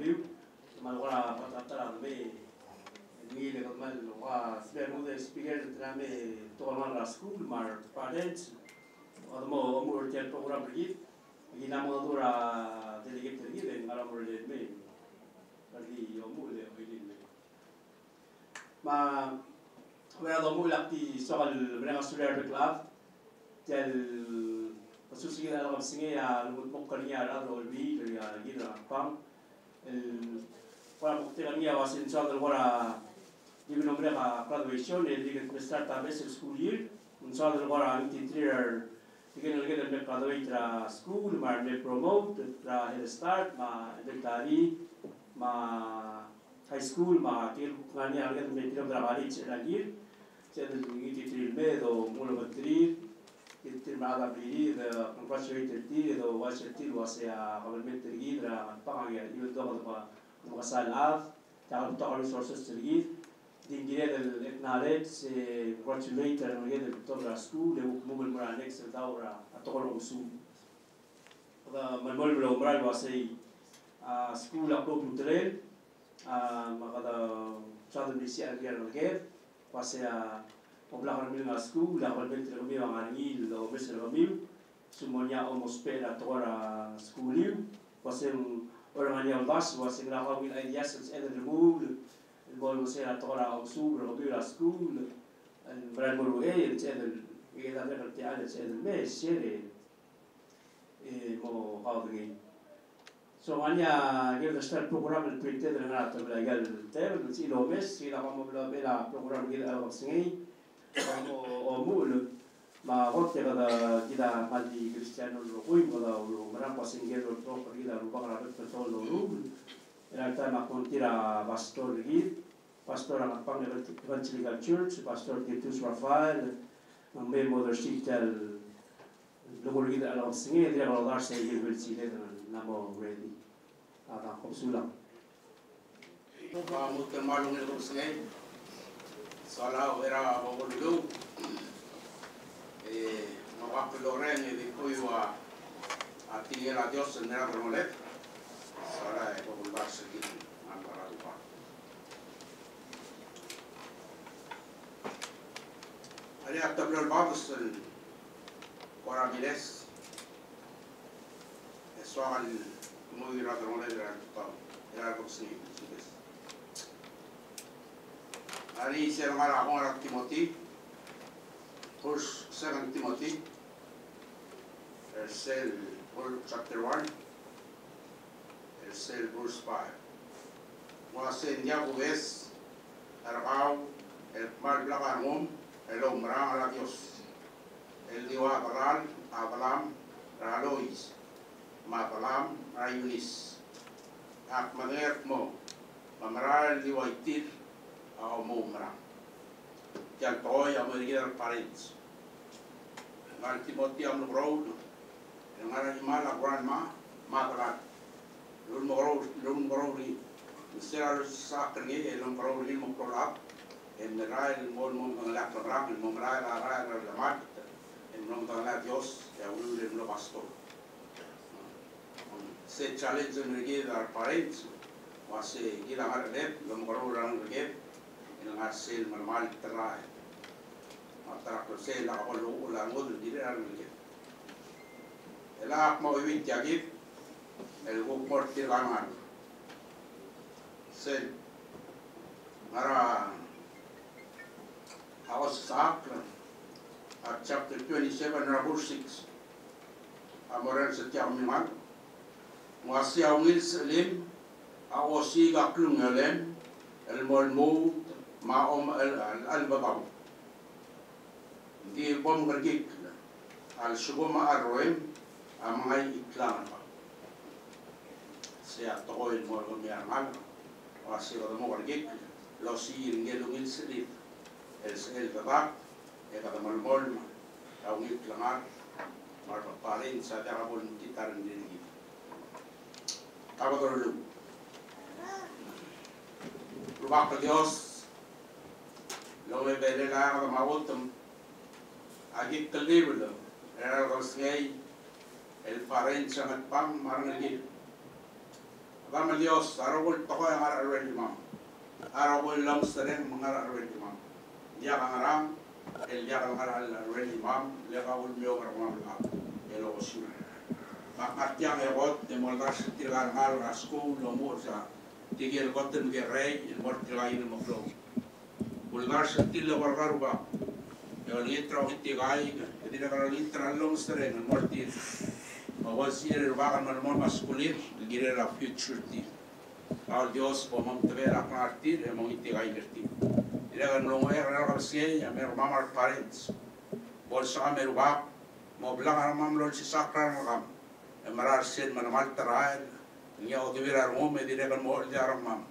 review. Malwala patatra me ni le mal wa sbenu de speaker trame toman la school mar parents adamo mo tel program pergi ina mo dura delegate pergi ben ala mo le me pergi omu le me ma wala do mo lakti soal mereka sudah berkelab tel khususnya dalam singa ya lumut mokkarnya ada olbi dari gila pam para mokkarnya wasin soal wala even mereka graduation dia start tabes school year soal wala interior dia lagi mereka graduate tra school mar me promote tra head start ma elementary ma high school ma kil ngania lagi me tiro trabalho lagi jadi interior me do mulo bateri itu malah beli the graduated di the washer di wasya government tergi dra Ngatpang ya itu tuh apa masalah kalau tak resources tergi tingginya del acknowledge graduated orang itu tuh dra school dia mungkin merah next tahun atau kalau usul pada manual belum merah wasya school aku putrel maka ada satu misi agar lagi wasya Poblakan kami dengan school, dah kalau betul kami orang ini, lalu besar kami, semuanya almost pera tora school ini, pasal orang yang das, pasal kalau kami idea sesuatu remove, kalau besar tora usul, kami la school, berada berbagai, sesuatu, kita ada kerjaan, sesuatu, mesir, mau kau begini. So hanya kita start program itu dengan atau belajar ter, si lomes, kita kamu bela program kita awak sengai. Kamu mulu, waktu kita mandi Kristiano lukui, kalau orang pasang gelo toko kita lupa kalau betul lulu, kita makon tira pastor gitu, pastor Ngatpang Evangelical Church, pastor Titus Rafael, member mother sister, lukui kita alam sengai dia kalau dar saya gitu bersih dengan nama ready, ada kopsulang. Kamu termalung itu sengai. Salah era bolu mawak loren di kuiwa atiniera Dios en era promolet salah bolu basik antara lupa ada tabel babus orang miles soal muy era promolet era boxing Ari sermara orang Timothy, verse 2 Timothy, chapter 1, verse 5. Wasen dia bues, arau, el mal belakangum, el omrang ala Dios, el diwa baral, abalam, ralois, mabalam, rayunis, ak manger mo, mamaral diwaitir. Ao mumra yang toy yang mereka parents ngal Timothy am road ngal imala grandma matalat lun moro ni serar sakri elon moro ni mokolap en rai mol mom ngalak rak mom rai la mat en nom tala Dios ya ulu le lo pastor se challenge mereka parents wase gila ngalep lo moro rang lep yang hasil normal terai, mata kerja lah kalau ulang ulang di dalam lagi. Elak mau iwit jadi, elok mortir kaman. Sel, mara awas saklan, chapter 27 verse 6. Amoran setiap minggu, masih awil selim, awasi gaklung elem, elmolmu maom al-bataw di bom gergik al-shubuma arroem amay iklangan pa siya tokoin mo lumiyangan wasi ko mo gergik lo si ringelungin silip el tatak katamalmol ang iklangan marpaparin sa darabon titaran din kabatulog lumak ke Dios lo me bere la ka mawutum agit kaliblo era rosgay el parent sa Ngatpang marangil Vamos Dios, arogol toko yang ararwen imam. Arogol lam sering mengararwen imam. Dia kangarang, dia kangararwen imam, dia kawul mio karamam lab. Elo osul. Makat yang erot, demoldas tiran ngal rasku lomur sa. Tigil koten gerei, mor tilain maflo. Bulgar setil wargar ba. Yang litra hitigai, ketika kalau litra long sering mortir. Mawasir bagan manmon maskulin, gire la future ti. Al Dios pomam tevera martir, emong hitigai gerti. Tidak akan melongoy karena kapsiye, ya mer mamar parents. Bolsa mer bak, mau belang mam lol si sakran makam. Emarar sen manamal terail, ngia ogivira rumom, tidak akan mau jaram mam.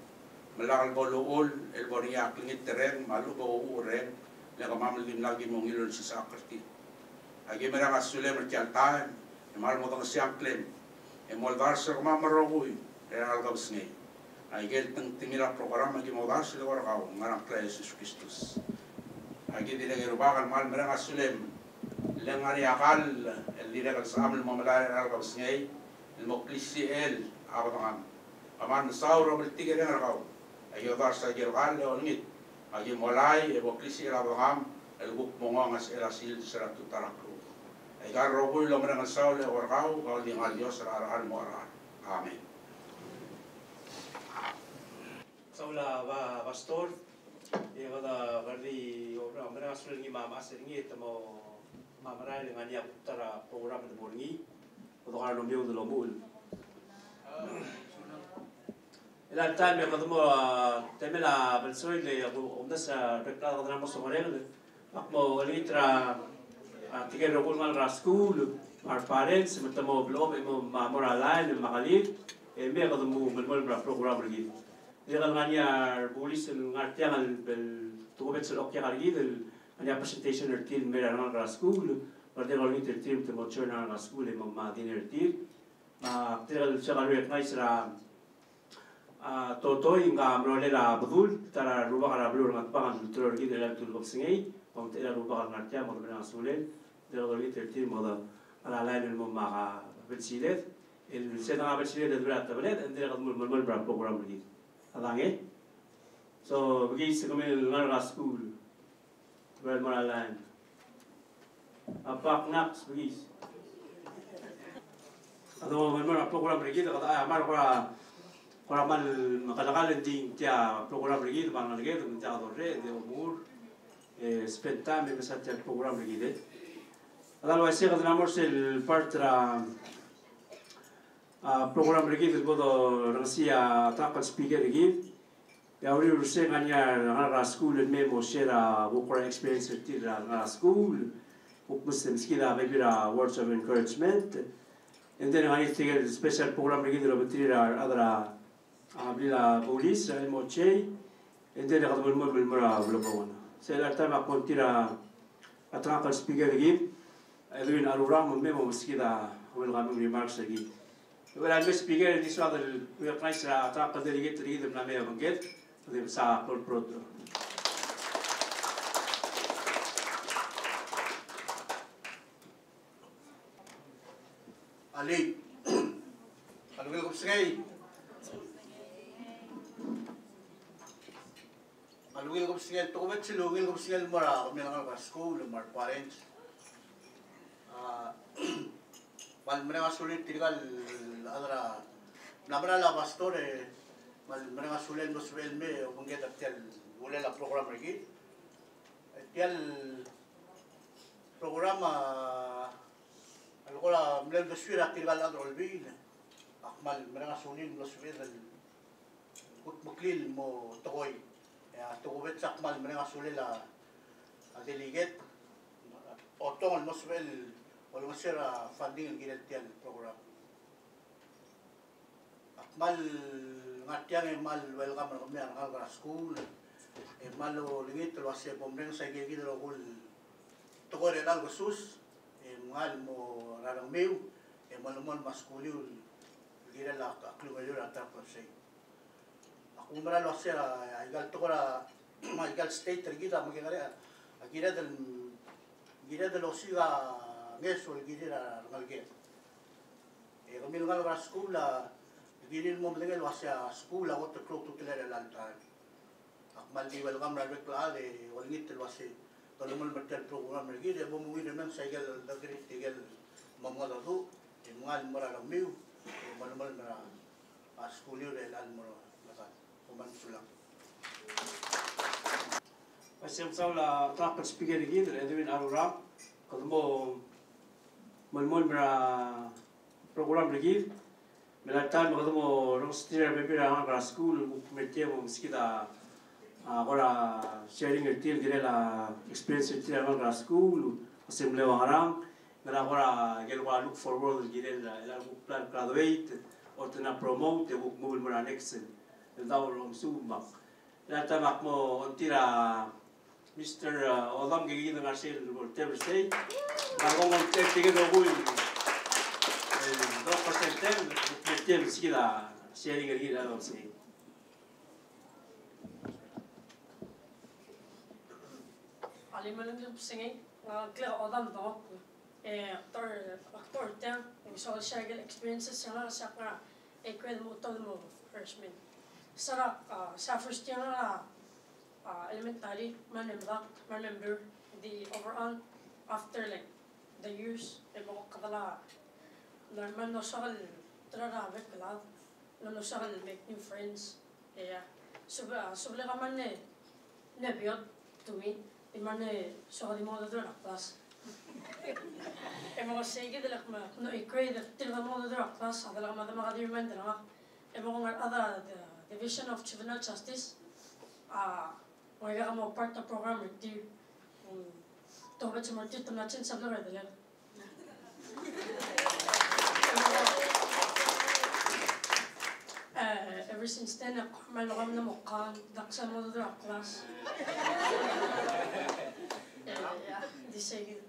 Melakal boluul, el boriak lingit tereng, malu bawa ureng, lega mam lagi mongilol si sakrati. Agi merang asule mercialtain. Emal mo tong siang claim, emol darse ko mamarogui, real gabsngi. Aigel tingila program agi mo darse ko rakaw, ngarang Jesus Kristus. Agi dinegero bakal mal merang asulem, lengari akal, el dinegal sa amil mamalay real gabsngi, el moklisi el abatangam. Aman sauro bertiga rakaw, agi darse agi akal leonit, agi molay, el moklisi el abatangam, el buk mongongas el asil seratu taraklu. Ikan rohul lo mereka saule orkau kalau di ngalios rarahan moral. Amin. Saula ba pastor, ia kata kali orang mereka sudah ngimam asal ni temo mamarai dengan dia putera program itu borngi, untuk orang domio itu lomul. Ila time yang ketemu temela bersoi le aku umdas reklam dengan masuk mereka, aku litra tiga rokok mal school, our parents, bertemu belum, moral line, makalip, mereka ketemu bermula program lagi. Dia kalau nganya polis ngerti yang tuh betul oke lagi, nganya presentation ertil mereka nang school, berarti kalau ini ertil temu cerita nang school, madin ertil, tidak sekarang nice ra, toto hingga merolela betul, tara rubah kalau belum ngatpang betul lagi dalam tuh boxingai, tidak rubah kalau ngerti yang mau berang sulen. Dia kalau itu tertib malah ala lain ilmu maka bersilet, sedang bersilet berat berat, dia kalau mulai berapa program lagi, adanya. So begitu kami ngar school, berat malah lain. Apa nak begitu? Atau mulai program lagi, kata amar kalau mal makadakal ding dia program lagi, bang lagi, dia adore, dia umur, spend time bersama dia program lagi deh. Allora, se kadang el part program lagi itu bodo Rusia takkan speaker lagi. Ya uri Rusia nganya ngara school memo share work experience tira ngara school. Uk muslim skila bebira words of encouragement. And then ngani tiga special program lagi itu betira adra bila polis mo che. And then kadang mura belum. Saya datang aku tira takkan speaker lagi. Edwin Arurang memo meski will kami remarks lagi. Well, I'm speaker in this other we are nice attack the delegate to read the name of get to the sa pro. Ali, alugil ko sige. Alugil ko sige. Tukumet silugil ko sige mara kami lang ang school, mar parents. Mal mereka sulit tinggal adara namanya la pastore mal mereka sulit bersuel me mungkin tial boleh la program lagi tial program algola mel bersuel tinggal adara lebih akmal mereka sulit bersuel kut buklil mo tokoy ya tokobet sakmal mereka sulit la delegate otong bersuel Walau masih funding yang kita program. Akmal ngatiang emal welcome kami ang school. Emal lo lingit lo asya pomreng sa gigi lo kul. Toko rin ang gusus. Emal mo rarang meu. Emal mo maskuli ul. Gira la aklu ngayon atar prosay. Ako mara lo asya igal toko ra igal state tergita magigara. Gira del osiga ngeso gidira ngalge. Kami ngal ra school ginin mo mendingan wasya school ako to close to tele lantan. Akmal di welcome ra bekla de walingit wasi. Talungab matel program lagi de bumuwi de men cycle dagri tigel mamala tu imal mara ramiu malmal mara school yo de lan mo lakat kuman sulang. Masih la tak speaker lagi dari Edwin Aruram kalau malmal mara program lagi melatan kalau orang setir beberapa orang school media mesti agora sharing el la experience el la school assembly orang agora gel wa look forward el plan graduate or to na promote book move mara next el daw rom suma la tamak mo ontira Mr. Odam gigi na sel volter say bagong ang tige do gul el 2% media mesti sharing el la say Ali malungkot singing, clear odam dog. Actor ten, so share experiences yang lah siapa equal motor mo freshman. Sara sa first year lah elementary remember the overall after like the years mo kadala normal no sakal trara bekla no sakal make new friends. Yeah, so kaman ne beyond to me. Imane so di modo dra class. Emo sige de la no equate til the modo dra class adala madama gadi men dra. Emo ngar other the division of juvenile justice wala mo part of program di to ba chimo tit na chin sabla ra dela. Ever since then, malawam na mukha, daksa mo dra class. Yeah, this again.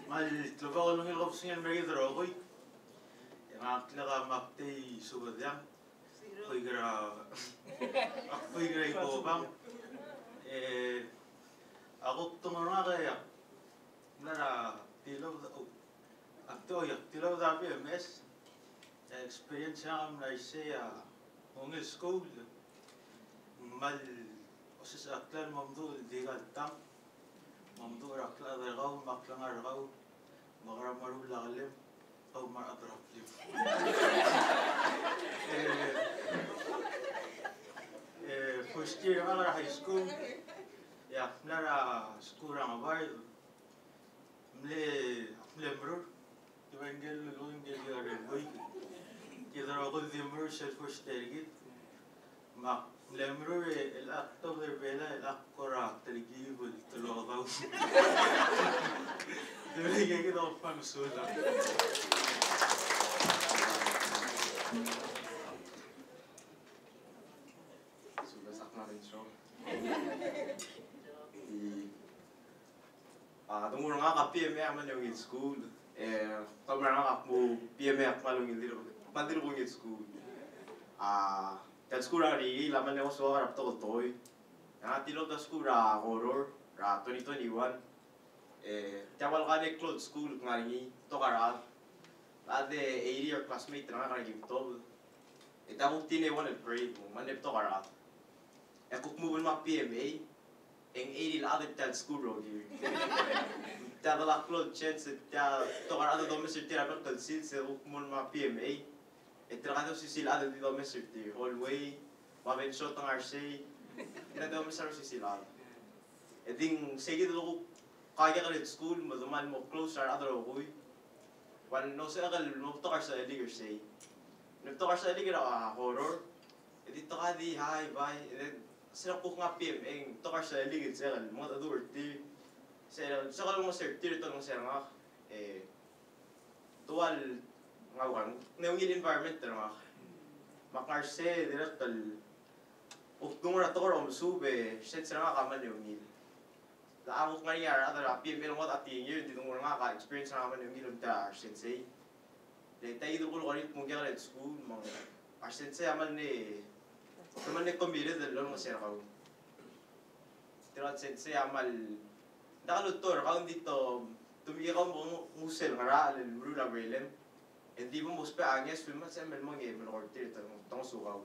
Mal tlover nung ilog singan meri drogoy. Yang akla makte subadyam. Koigra ibobang. Ako tumara kaya nara tilo dabi MS experience am na siya ungil school mal osis aklan mamdu digal tam mamdu akla dargaw maklang argaw magara maru lalim aw mar adraplim first year nara high school ya nara school ang award mlemrur tibengel yaren boy kidra qod dimrur self tergit ma mlemrur el acto de vela el akora tergi bol tlo daw debege que do fam sola subesak na rin show tunggu nga ka PMA man yung in school kamera nga mo PMA malung in dilo kong in school that school ari laman yung so harap to toy nga tilo da school ra horror ra 2021 tawal ka ne close school nga ni to karat ade 80 year classmate na nga yung to itamo tine one grade mo man to karat kuk mo ma PMA eng 80 la other that school road here ta la close chance ta to karat do mesir tira per kalsil se mo ma PMA Entrando si sila di do mesir tira hallway ma ben shot ang RC ina do mesir si sila eding sige do kaya ka rin school mo duman mo close sa other boy wan no sa kal mo to ka sa ligar say no to ka sa ligar horror edito ka di hi bye sila ko nga PM eng to ka sa ligar sa kal mo adur ti sa kal mo sir ti to ng sa nga tuwal nga kan neungil environment nga makarse direct kal uktung ra to rom sube set sa nga kaman neungil Ako nga niya, PML mo at tingin dito mo nga ka-experience na naman yung gilong ta sensei. Dahil tayo dito ko rin kung kaya at school, mga sensei aman ni committed dahil lang masira ka. Pero at sensei amal Nakalutor, kaun dito, tumikaw mo musel ngara, lula relem. Hindi mo muspe anyes, film sa men mo ngayon, manortir, itong sukaw.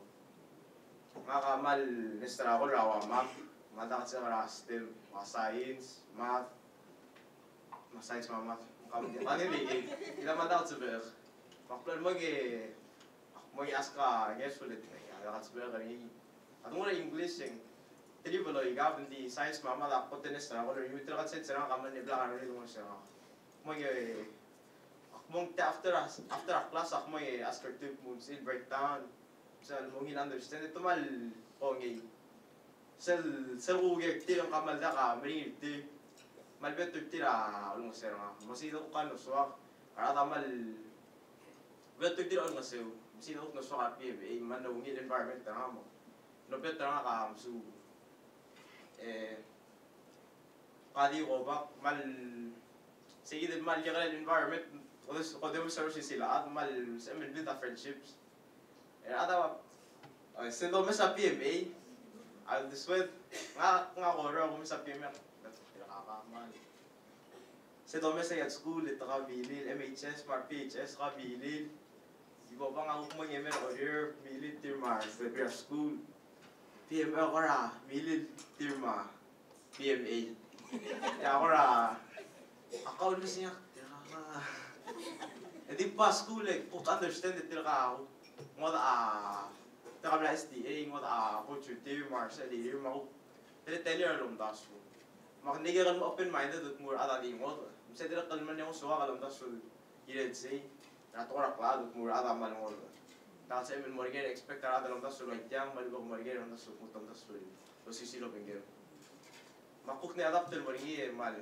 Mga kamal, nestra ko, rawa map, madakat sa ngara, STEM, mga science, math, science, math. Kami bigay, kita madakat sa ber. Makplan mo ngayon, mo ask ka, anyes ulit, madakat sa ber, kanina. At mo na English, yung, tadi balo ikaw hindi science mama da ko tenes na ko yung mitra kat set sera kaman ni bla ano mo siya mo ye akmong after a class akmo ye ask her to move in breakdown sa mo ngin understand ito mal ko ngi sel uge tiro kamal da ka mari ti mal better tira ulo sera mo sino ko no so para tamal better tira ulo sero sino ko no so ka PBA man no ngin environment ta mo no better ka so kadi ko ba mal sige din mal yung environment ko dem services sila at mal sa men build friendships ada sendo mo sa PMA al diswed nga ko ro mo sa PMA nakakamal sendo mo sa school ito ka bilil MHS smart PHS ka bilil iba pa nga ko mo yemer order bilil tirmar sa school PMA ko ra, milid tirma, PMA. Kaya ako ra, akaw na siya, tira ka. Hindi pa school eh, kung understand it, tira ka ako. Tira ka na SDA, culture tirma, sa tirma ko. Tira yung alumdas ko. Makinigiran mo open-minded at mura ata di mo. Misa tira kalman niya kung suwa kalumdas ko, you'd say, nato ko rakla, at mura ata man mo. Dahil sa imin morgen, expect ka rata lang tasul, ay tiyang malibag morgen, ang tasul, putang tasul. O sisilo pinggir. Makuk ni adapter morgen, mal.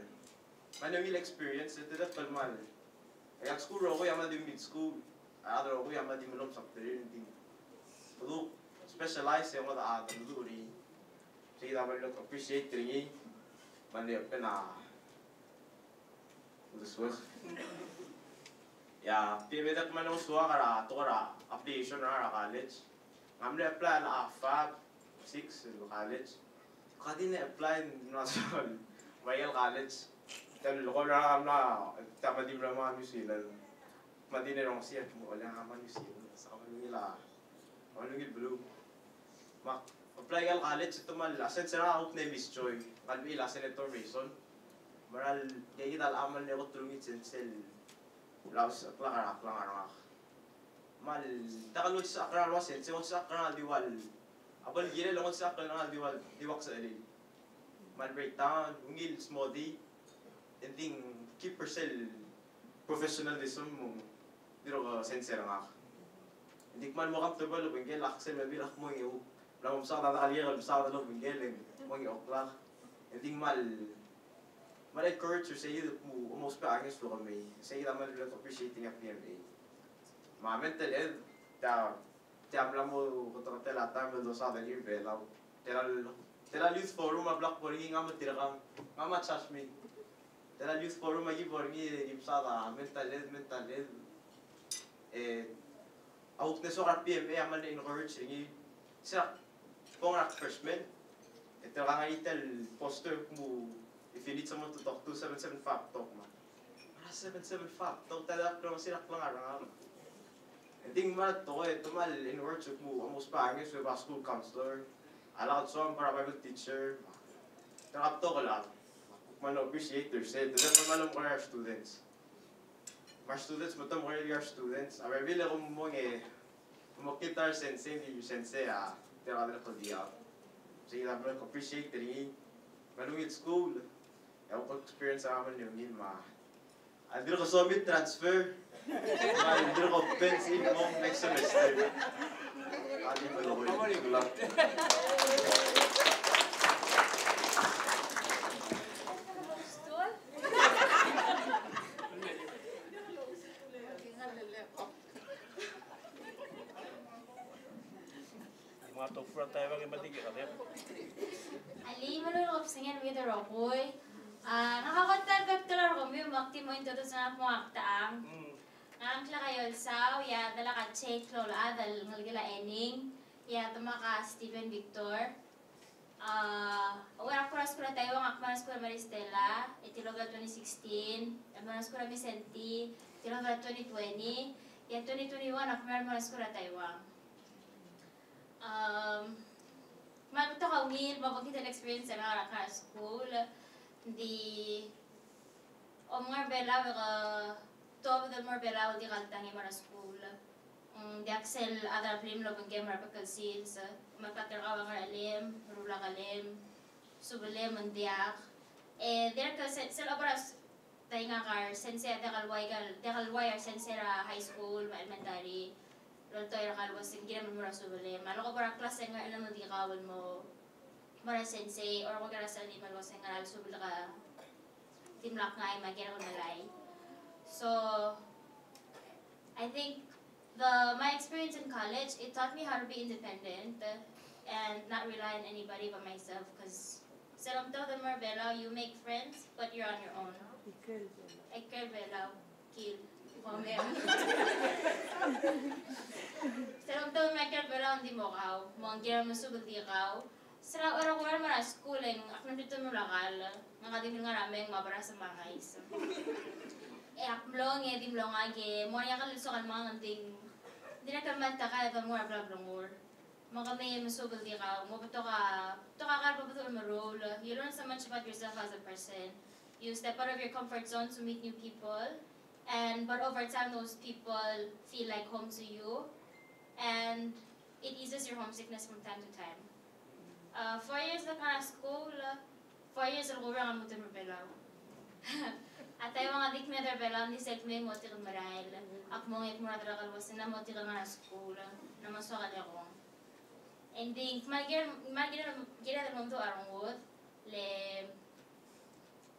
Man yung experience, ito dat palmal. Kaya school ako, yaman din mid-school. Adro ako, yaman din malom sa parenting. Pulo, specialize yung mga aadang luri. Sige naman lang appreciate ringi. Mani yung pina. Uluswag. Ya, pimedat man ang suwa kara, to kara, application na college. Ngamle apply na FAB 6 college. Kadi na apply na sa Royal College. Then loko na kam na tama di mga New Zealand. Madine rong siya mo wala nga New Zealand sa kanila. Ano gid blue. Mak apply kal college ito man lasen sira ako na Miss Joy. Kalbi la Senator Mason. Maral kay kita aman ni ko tulungit sensel. Laos aklang arang mal takalot sa akral wasen sa akral diwal abal gile longon sa akral diwal diwak sa elil mal breakdown ngil smoothie ending keep yourself professionalism mo diro ka sensor nga hindi man mo comfortable bingel aksel mabilak mo yung lamom sa tataliya sa talo bingel mo yung oklak ending mal encourage you say you almost pa angis lo kami say naman lang appreciating ang PMA ma mental health ta lang mo ko tela time do sa dali belaw tela youth forum a black boring nga matira kang mama charge me tela youth forum agi boring gipsa da mental health out na so ka PMA aman encourage ngi sa kung ak freshman ito nga itel poster mo. If you need someone to talk to, 775 talk man. 775 talk talaga pero sila lang arang. Ending man to tumal in workshop mo almost pa angis with a school counselor. Alakad so para Bible teacher. Takap to ko lang. Man appreciate their said that man mo our students. Our students mo to mo your students. Awe bile ko mo mo kita sensei ni sensei tira ko dia. Sige na ko appreciate rin. Manungit school. Ako experience sa amin yung ma. Andito ko summit transfer. Andito ko offensive mo next semester. Adi mo ko yung lang. Mga top-front tayo mga ibadig ka rin. Ali, malulog singin with the roboy. Nakakontak ka kami, umakti mo yung tutos na mga aktaang. Nangangkla kayo saw, ya dala ka check lolo adal ngalgila ening, ya tumaka Stephen Victor. Wala ko na school tayo, ang akma na school Maristela, itilogal 2016, akma na school Vicente, itilogal 2020, yan 2021, akma na school Taiwan. Mabuto ka win, mabagkita na experience sa mga school, di mga bela, top of the more bela, di kaltangi mga school. Di Axel, ada film lo bang gamer pa kalsils, magkakarawa nga alim, rula kalim, subulim, mandiak. There ka sa obras tayo nga kar, sense dekalway ar sense high school, elementary, lolo yung kalwas, hindi naman mura subulim. Malo ko para klase nga alam mo di kawan mo, mara sensei, or kung kaya sa di malwas nga subul ka, timlak nga ay magkira ko nalay. So, I think my experience in college, it taught me how to be independent and not rely on anybody but myself. Because sarang to the Marbella, you make friends, but you're on your own. Iker Bella, kill. Sarang to Iker Bella, hindi mo kaw. Mga gira mo subal di kaw. Sarang orang ko naman na schooling, ako nandito mo lakal. Nakadimil nga namin, mabara sa mga guys. Akmlong, dimlong agi, mo niya kalusokan mga nanding hindi na kamanta ka, ito mo ablablamor. Mga kami masubal di ka, mo to ka kalpa ba ito marol. You learn so much about yourself as a person. You step out of your comfort zone to meet new people. But over time, those people feel like home to you. And it eases your homesickness from time to time. 4 years na ka na school, 4 years na kurang ang mutin mabelaw. At tayo mga dik na bela, hindi sa ikmeng moti kang marahil. Ak mong ik mura talaga kalwasin na moti kang na school, na maswakal ako. And then, gira na mong to arangod,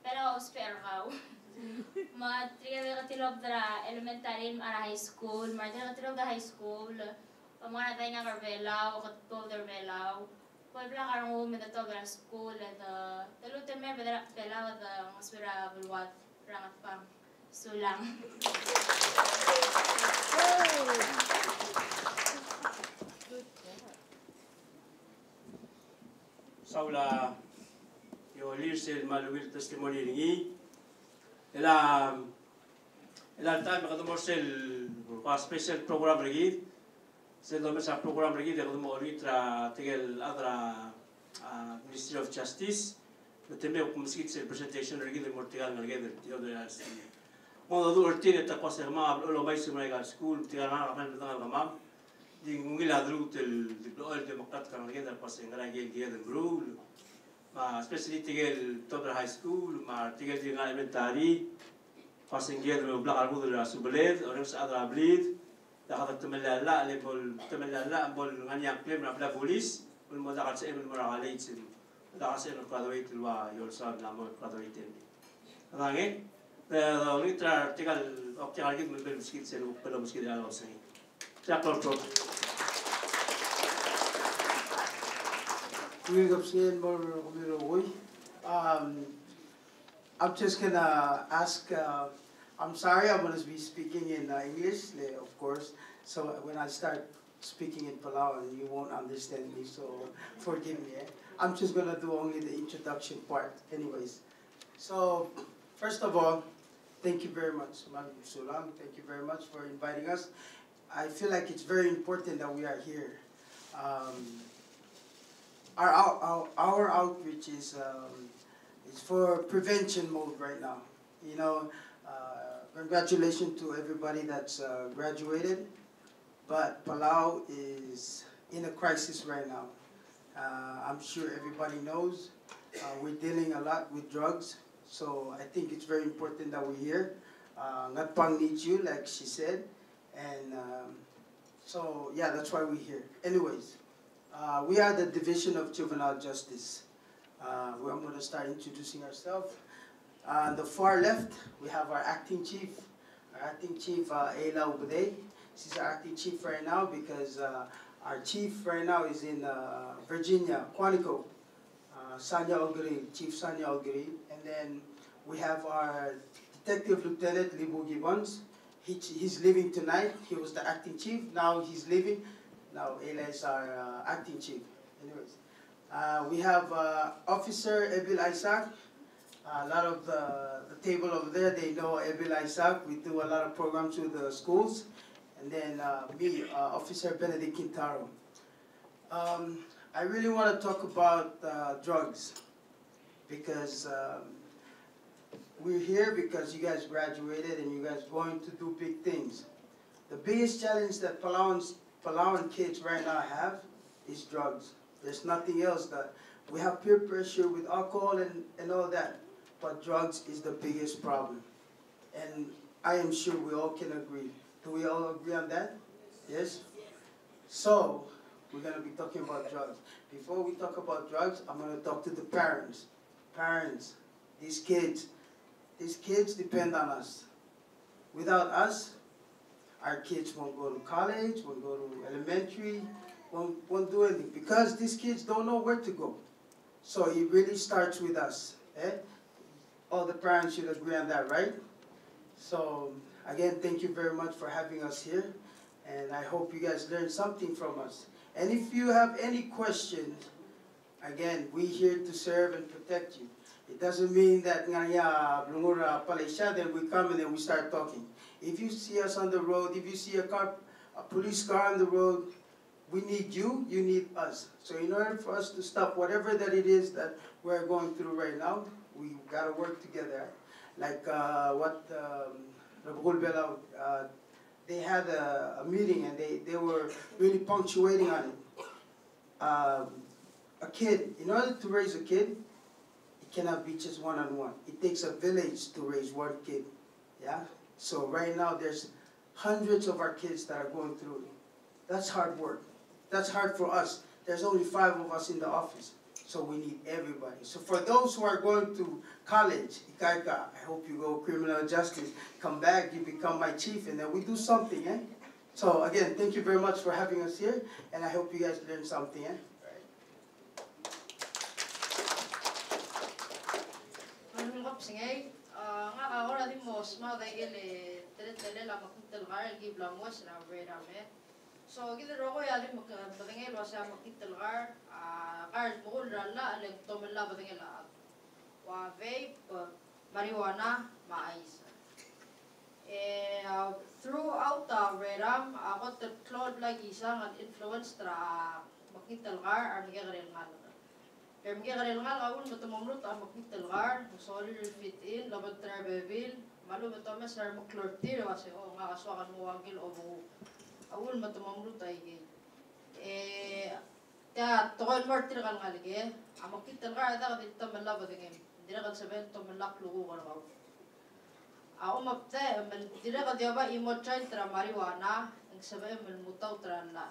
pero spare ka. Mga triga ka tilog na elementary, mara high school, mara ka tilog na high school, mga natay nga karbelaw, katulog na belaw. Kung wala ka rangod, may natog na school, at talutin may belaw at maswira bulwat. Ngatpang, sulang. Saula, yung lirsel maluwil testimony ringi. Ila time makatamo sel special program ringi. Sel dome sa program ringi de katamo oritra tigel adra Ministry of Justice. Tembe kumsikit sa presentation ringi de mortigal ngalgeder tiyo de as. Mo do ortin eta kwasa ma lo mai sumay gal school tiga na kapan betang kamam. Di ngila dru tel diploil de maktat kan ngalgeder kwasa ngala gel gel bro. Ma especially tigel tobra high school ma tigel di elementary. Kwasa ngel de blak albu de sublet orang sa adra blid. Dakat temelala le bol temelala bol nganyang klem na bla police. Bol mo dakat sa emel mara galait Dakas ng graduate luwa yourself na mo graduate. Kanangin, litra tikal optical gid mo skid sa lupa pala skid ala sa ni. Chakol pro. We got seen more kumiro. I'm just gonna ask. I'm sorry, I'm gonna be speaking in English, of course. So when I start speaking in Palau, you won't understand me. So forgive me. I'm just gonna do only the introduction part, anyways. So first of all, thank you very much, Madam Sulang. Thank you very much for inviting us. I feel like it's very important that we are here. Our outreach is for prevention mode right now. You know, congratulations to everybody that's graduated, but Palau is in a crisis right now. I'm sure everybody knows we're dealing a lot with drugs, so I think it's very important that we're here. Ngatpang needs you, like she said, and so yeah, that's why we're here. Anyways, we are the Division of Juvenile Justice. I'm going to start introducing ourselves. On the far left, we have our acting chief. Our acting chief, Ayla Ubuday. She's our acting chief right now because our chief right now is in Virginia, Quantico, Sanya Ogri, Chief Sanya Ogri. And then we have our Detective Lieutenant Libu Gibbons. He's leaving tonight. He was the acting chief. Now he's leaving. Now Ayla is our acting chief. Anyways, We have Officer Ebil Isaac. A lot of the table over there, they know Ebil Isaac. We do a lot of programs with the schools. And then me, Officer Benedict Quintaro. I really want to talk about drugs because we're here because you guys graduated and you guys going to do big things. The biggest challenge that Palauan kids right now have is drugs. There's nothing else. That we have peer pressure with alcohol and all that, but drugs is the biggest problem. And I am sure we all can agree. Do we all agree on that? Yes? So, we're going to be talking about drugs. Before we talk about drugs, I'm going to talk to the parents. Parents, these kids depend on us. Without us, our kids won't go to college, won't go to elementary, won't do anything. Because these kids don't know where to go. So it really starts with us. Eh? All the parents should agree on that, right? So, again, thank you very much for having us here. And I hope you guys learned something from us. And if you have any questions, again, we're here to serve and protect you. It doesn't mean that then we come and then we start talking. If you see us on the road, if you see a police car on the road, we need you, you need us. So in order for us to stop whatever that it is that we're going through right now, we got to work together. Like what Rabul Palau, they had a meeting and they were really punctuating on it. A kid, in order to raise a kid, it cannot be just one-on-one. It takes a village to raise one kid. Yeah? So right now there's hundreds of our kids that are going through it. That's hard work. That's hard for us. There's only 5 of us in the office. So we need everybody. So for those who are going to college, I hope you go criminal justice, come back, you become my chief, and then we do something. Eh? So again, thank you very much for having us here, and I hope you guys learned something. Eh? So kita roko ya lim batengel wasa makitel gar mukul ralla aleng tomella batengel wa vape marijuana mais throughout the reram ako the cloud lagi isang an influence tra makitel gar ar migerel ngal migerel ngal awun matumamrut ang makitel gar solid fit in labat travel malu batomes ar muklortir wasa o nga kaswakan mo wangil o awul matumamrut ay ta toy martir kan ngalge amakit talga ada dita malla badenge dira kan sabel to malla klugu gargaw aw mapta mal dira ka diaba imochai tra marijuana ang sabel mal mutaw tra la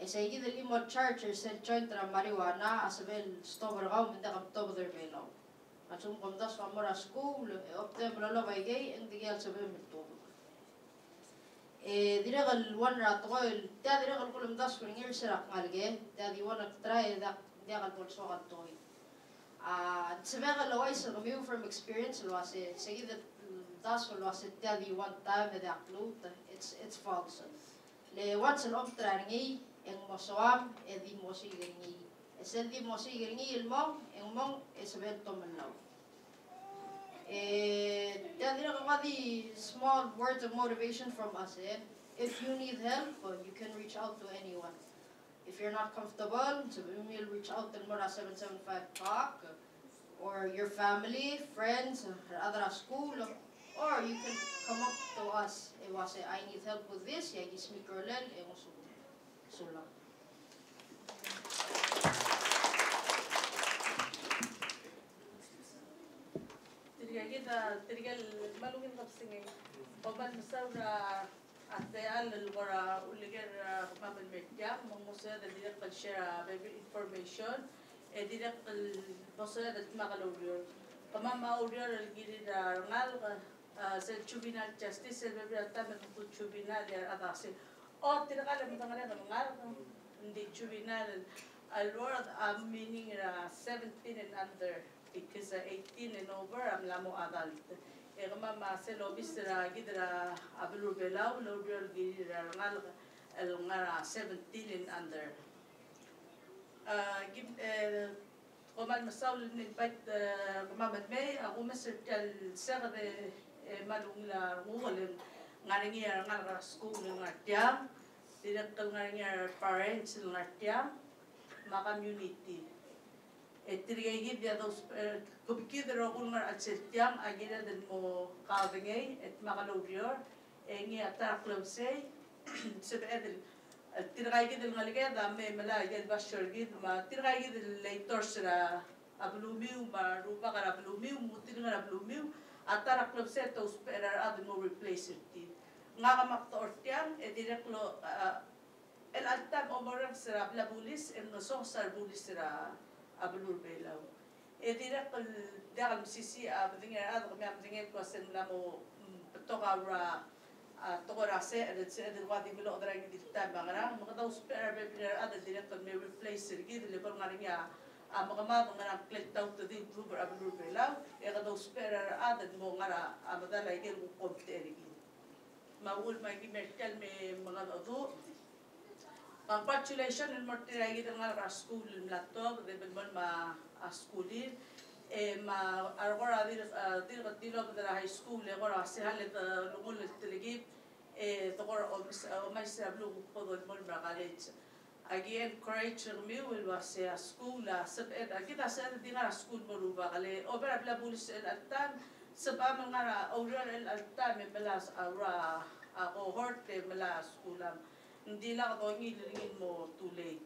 esay gid el imochai sel chai tra marijuana asabel stober gaw minda kam to der belo asum komdas famora school opte mala baygay ang digal sabel mito diragal one rat oil ta diragal kulam das ko ngir sirak ngalge ta di one try da diragal bolso kat toy sabaga laway sa review from experience lo ase sige that das lo ase ta di one time da upload it's false le once an of training ang mosawam di mosigini esen di mosigini ilmo ang mong esabel to manlaw there are small words of motivation from us. If you need help, you can reach out to anyone. If you're not comfortable, so we will reach out to Mora 775 Talk, or your family, friends, or other school, or you can come up to us. I need help with this. Yeah, give me Corlel. Sulang. kita terigal malungin kapsingay paban masawra ate al lugara uliger mabel media mongmusa da direct share baby information direct bosa da makalaudior pamama audior gidi da ngal sa juvenile justice sa baby ta men juvenile der adase o tirgal mtangale da ngal hindi juvenile alward meaning 17 and under because 18 and over am lamo adult erma masel obisra gidra ablu belau lobir gidra ngal el ngara 17 and under Komal masaul invite Mama May, ako Mr. Tel Serre malung la nguleng ngaringi ngal school ngatya, direktal ngaringi parents ngatya, ma community. Etriyagi dia dos kubiki dero ngal atsetyam agida den mo kavengay et makalodior, engi atar close sebedel tirgai del ngalige dame mala gel bashar gid ma tirgai del later sera ablumiu ma rupa kara ablumiu mutir ngara ablumiu atara club set to spera ad mo replace it nga mak tortian e direklo el altan omorang sera blabulis en so sar bulis sera ablur belaw e direkl dagal sisi abdinga ad kami abdinga ko sen lamo toka Tokorase and it's the wadi below the rank dita bangara mga daw spare better other director may replace it gid le pang ngaringa mga mga click out to the improver abru belaw e ka daw spare other mo ngara amadala igel ko kompteri maul may gimerkel me mga adu congratulations in mortira gid ngara school laptop de ben ma schoolir ma agora dilo de la high school agora se hale lungol telegip tokor o mais ablu podo mol bragalet again encourage me will was a school sab agita sa dinara school moru bagale obera bla bulis el altan sabam ngara oral el altan me belas ara cohort mela schoolam hindi lang ko ngilingin mo too late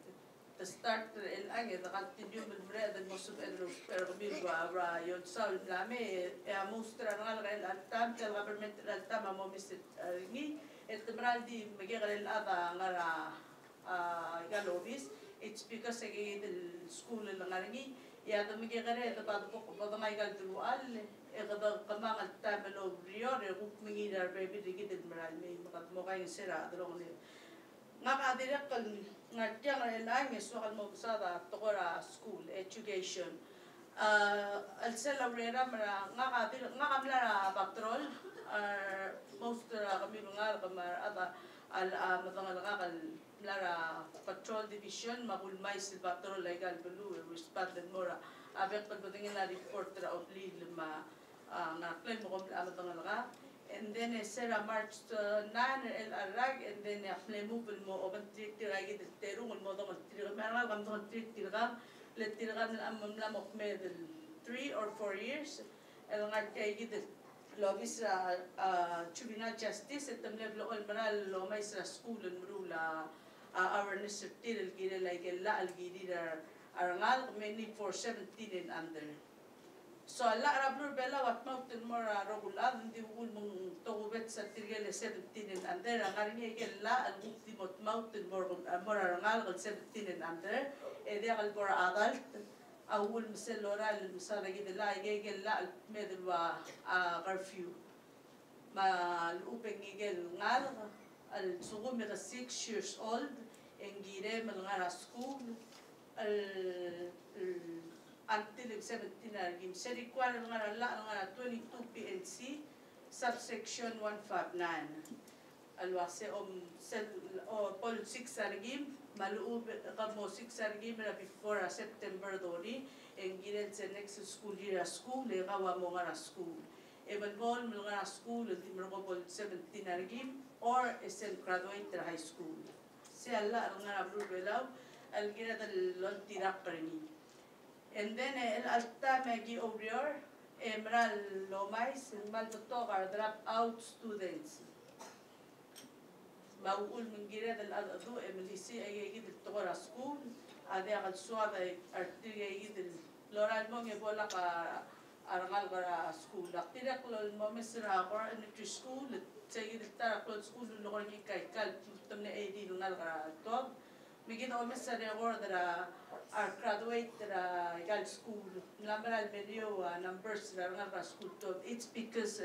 to start el ange da continue med bread and most of el pero bilwa ra yon sa lame e mostra ngal el altam el government el altam mo mister ni et braldi megal el ada ngara galobis it's because again el school el ngaringi ya da megere da bad ko da mai gal dual e da kamang altam lo brior e gup mingi dar baby digit el bral me mo kay sira drone Nakadirekal ngatya ng ilang suwal mo sa tokora school education. Al celebrate mara ngakamla patrol most kami mga kamar ada al matangal ngakal lara patrol division magulmay si patrol legal belu responded mora abek pagdating na report ra of lead ma claim mo matangal nga. And then Sarah March 9 el arag and then move mo oban tiragi de terung mo do tirag mara kam do tirag let tirag na amla mo medal 3 or 4 years el ngatay gid lobis juvenile justice at level all manal lo may sa school and rula awareness til gid like la al gid arangal mainly for 17 and under. So la rabur bela wat mountain mora regular hindi ul mong togubet sa tirgele 17 and under ang ngaringi la al gukti mot mountain mora rangal 17 and under e dia kal for adult awul misel oral misara gid la igel la medwa curfew ma upeng igel ngal al sugum 6 years old engire malngara school al until 17 argim se require ngara 22 PNC subsection 159 alwase pol 6 argim maluub kamo 6 argim na before September doni engire se next school year school e kawa mo ngara school e malbol mo ngara school di mo pol 17 argim or SN graduate high school se alla ngara blue belaw algira dal lontirak perni. And then el alta megi obrior emral lomais mal doctor drop out students maul mingira del adu emlisi ay gid tokora school ade al suada artiga gid loral mo nge bola ka arangal bara school aktira ko mo mesra or elementary school say gid tara close school no ko ni kay kal tumne ad ngal ka to migin o mesra order our graduate gal school number al medio numbers nga school to it's because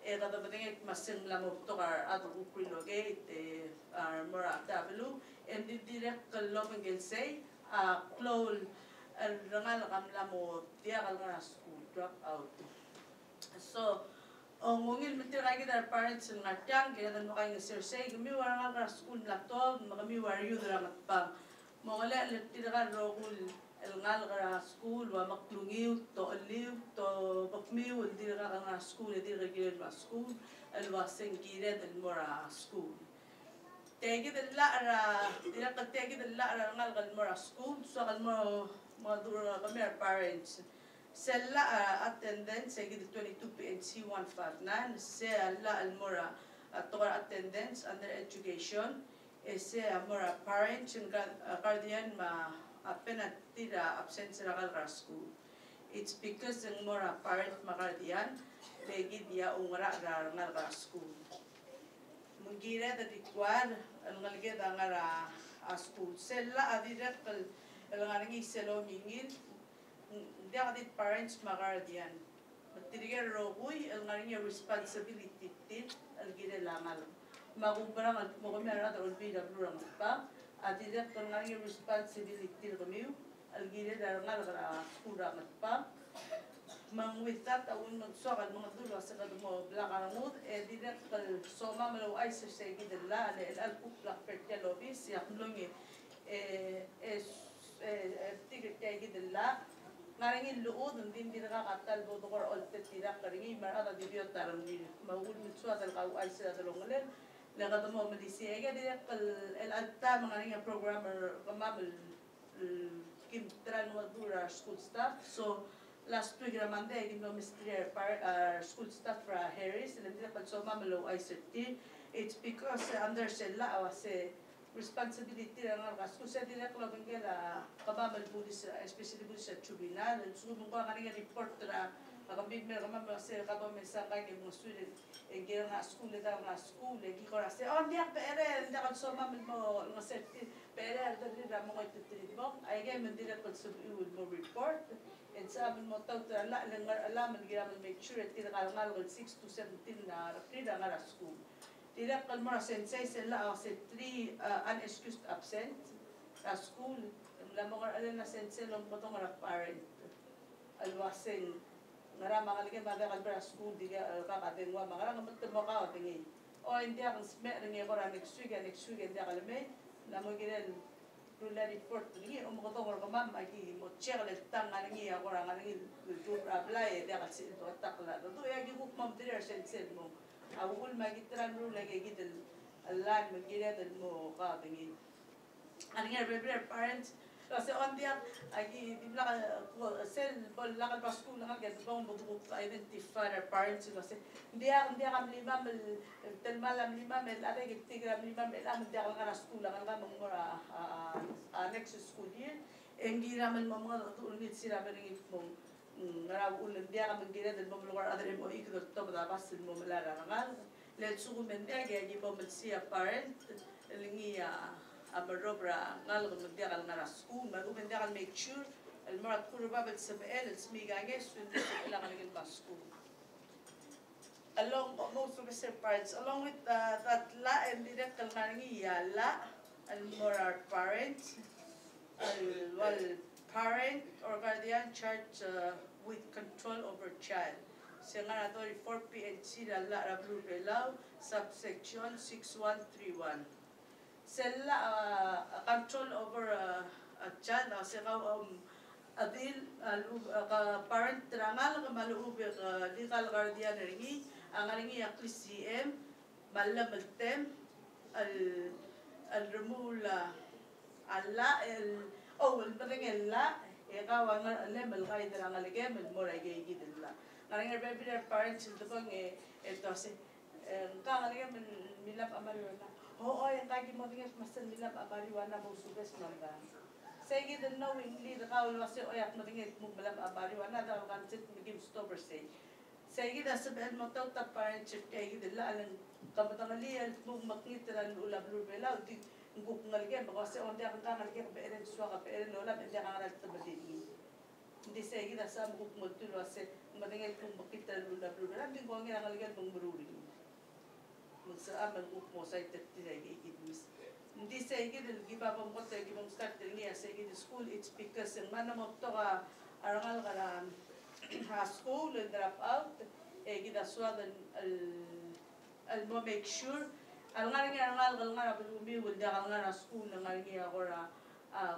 kada badeng masen la mo to ado ukrilogate mora tablu and the direct kalomengel say clol rangal kam la mo dia kal nga school drop out so ngungil mitira gid parents nga tiang gid no kay sir say mi wala nga school laptop mi war yu dra matpang Mongole le tira rogul el ngal gara school wa maklungiu to liu to bakmiu el tira gara school el tira gara school el wa sengire del mora school. Tegi del la tira ka tegi del la ngal gal mora school so gal mo madura kamer parents. Sella attendance segi 22 PNC 159 se la el mora togar attendance under education. Ese amor parent and guardian ma apena tira absence ragal school. It's because the more parent ma guardian they give dia ungra ragal school. Mungira the required and ngalge ngara a school. Sella adira el ngarangi selo mingil dia adit parents ma guardian. Matiriga rogui el ngarangi responsibility tin el gire langal. Magubarang at mokamera at olbida brurang pa at idak kanang responsibility kamiu algire darangal kara kurang at pa mangwitat awun magsokan mga dulo sa kadumo blakarangud didak kal soma malo ay sa segi dala ale al puplak pertia lobis yak lungi ticket tagi dala ngaringin luod din dira katal bodokor oltet tidak karingi marada dibio tarang di mawul mitsuat al kau ay sa dalongalen لقد ما مدرسي أجا الألتا مغنية programmer كمامل كم ترى نودورا school staff so last week ramande كم مستري school staff fra Harris اللي تقول so ماملو ICT it's because under سلا أو se responsibility رنا school se دي لكلا بنجلا كمامل بوليس especially بوليس tribunal السوق مقا غنية report ترى kami mereka masih kami misalkan yang student yang kira nak school dah nak school lagi korang say oh dia PR dia kan semua mau ngasih PR dari dah mau itu terima ayah mendira kan sebuah mau report and sa mau tahu terala lengar alam mengira make sure tidak kalau 6 to 17 na tidak ngara school tidak kan mara sensei sela say 3 unexcused absent sa school lamang alam na sensei long potong ngara parent alwasing ngara mangalige mada kalbra school diga kakadengwa mangara ngamet mo ka tingi o hindi ang smet ngi kora next week hindi kalme namo giren rula report ngi o mo to ngor kamam agi mo check le tang ngi akora ngi to apply de kasi to takla to ya gi buk mam dire sense mo awul magitran rula ge gidel allah mo gira del mo ka tingi ani ngi parents kasi on dia agi di belakang sel belakang pas school lang agad bang butuh identify their parents kasi dia kami lima telmalam lima ada tiga lima alam dia kalau ngara school lang kan mengora next school year engi ramen mga ulit sila beringit mo ngara ulen dia kami gira dan memluar ada mo ikut to bas mo melarang let suku mendia agi po mensia parent lingi amarobra ngal ko mendia kal ngara school maru mendia kal make sure el marat kurba bel sabel el smigange sundi la kal school along most of the parents along with that la and direct kal ngi yala al moral parents al parent or guardian charge with control over child sengana to 4 PNC la rablu belau subsection 6131 sella control over a child kasi adil parent trangal kamaluub legal guardian ringi ang ringi akli CM malam tem al remula alla el ring la ikaw ang level kay trangal game mo ray gidilla ngaring baby parents ito pang ito si kangaling milap amalona oo yung tagi mo tingin masan nila abariwana mo subes namba say the knowingly the kaul wasi oyak mo tingin mo malam abariwana daw kan sit magim stopper say gida sabihan mo taw ta parent chip kay gida la alang kamatang lian mo makitran ulab rubela di nguk ngalgen kasi on dia kan ngalgen beeren suwa ka beeren lola dia kan ngal tabadini hindi say gida sa mo mo tulo wasi matingin kung makitran ulab rubela di ko ngal ngalgen mong bururi sa aman mo sa itetira gigidmis hindi sa igid giba mo sa gibang start niya sa igid school it's because ang mana mo to ka arangal ka na school and drop out gida swadan al mo make sure arangal nga bumi will da nga school nga nga ora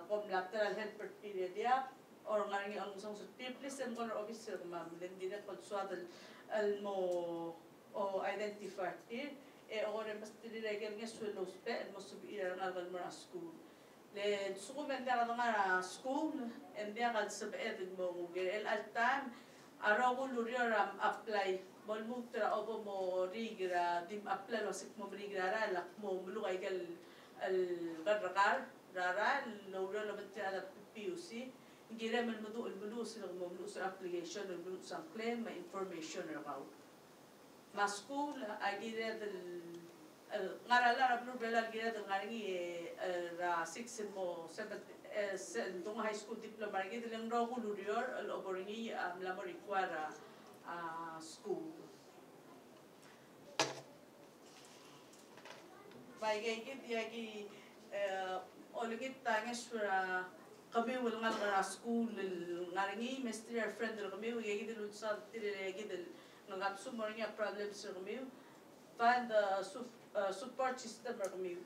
kom lateral helper period dia or ngaringi ang song please and corner officer ma'am then dina kon suadal al mo o identify ore mas regel nga suelo spe mo subi ang mo school le suko men da nga school and dia kad sabe mo ngel al time araw ko luriram apply mol mutra obo mo rigra dim apply wasik mo rigra lak mo mulukay gal al garrakar rara lura la batya PUC ngira man madu sila mo sa application mo sa claim ma information raw ma school agira del ngara la rablo bela gira del ngaringi ra 6 mo 7 dong high school diploma gira del raw ko lurior al oboringi la mo require school bagay gid yagi olugit tanges para kami wala nga school ngaringi mystery friend kami yagi del sa yagi del ngat sumor nga problems kami find the support system kami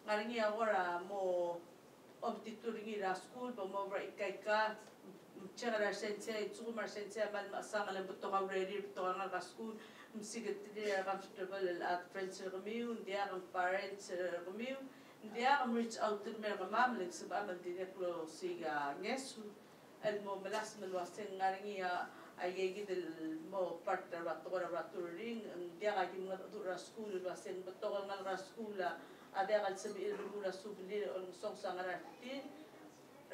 ngaringi agora mo obtituringi ra school ba mo ra ikay ka chara sense tsumar sense mal masama lang buto ka ready buto nga school msigat dia comfortable at friends kami dia ang parents kami dia ang reach out to mer mamalik sa bamal dia klo siga ngesu al mo malas malwasen ngaringi ay gidel mo partner bato ko ra touring dia ka gim nga ra school wasen buto nga school ada kal sabi ilbula subli on song sa ngarati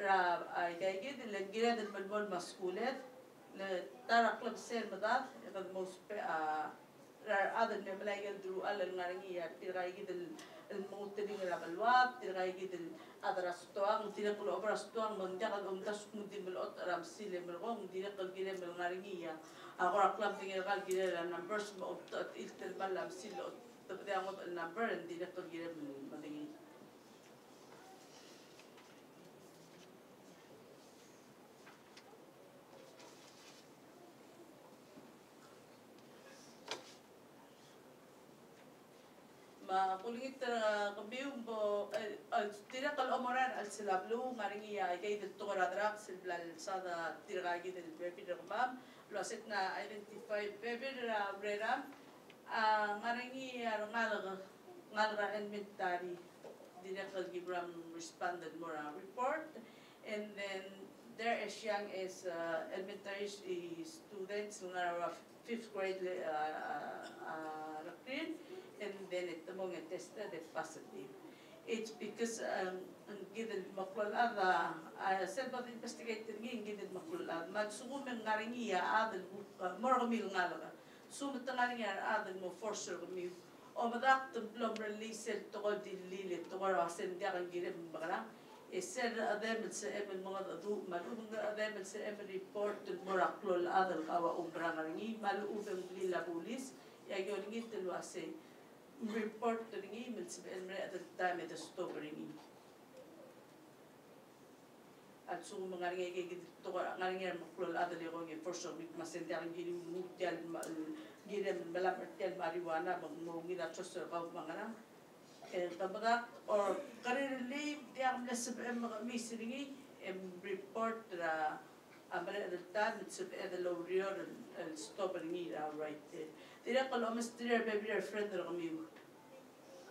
ra ay gidel gira del malmol maskulet le tarak club sen madat kad mo spe other me malagal dru al ngaringi tiray gidel el mutering ra balwat tiray gidel adras toang tinapulo obras toang mondial das mundi melot ram sile melong dinakal gile mel ngaringi agora club tingel gal gile numbers mo optat iltel balam silo tapi ang number dinakal gile malingi kulingit kami bo tira kal omoran al silablu ngaringi kay dito ko radrak silblal sada tiragi del baby ramam losit na identify baby reram ngaringi ngalra inventory dinakal gibram responded more report and then there as young as elementary students nga 5th grade rakrin and then it among tested the positive. It's because given makulad self investigator ngin given makulad magsugum ngaringi adel more mil ngalaga sumut ngaringi adel mo forcer mi o madak to blom release to go dilili to go asen dia kan giren bagala iser adem se em mga adu malung adem se em report to moraklol adel kawa umbra ngaringi malu ubeng lila pulis ya gyolingi telo ase report to the emails and at the time at the stopping at so mga ngigig to ngaringi maklol adel ko ngi for sure bit masente ang gili mutial giren malapertel marijuana mangungi na choser ka mga na tabaga or currently diam lesb misringi report ra amre at the time it's at the low real stopping right there kalau mesti baby friend ra kami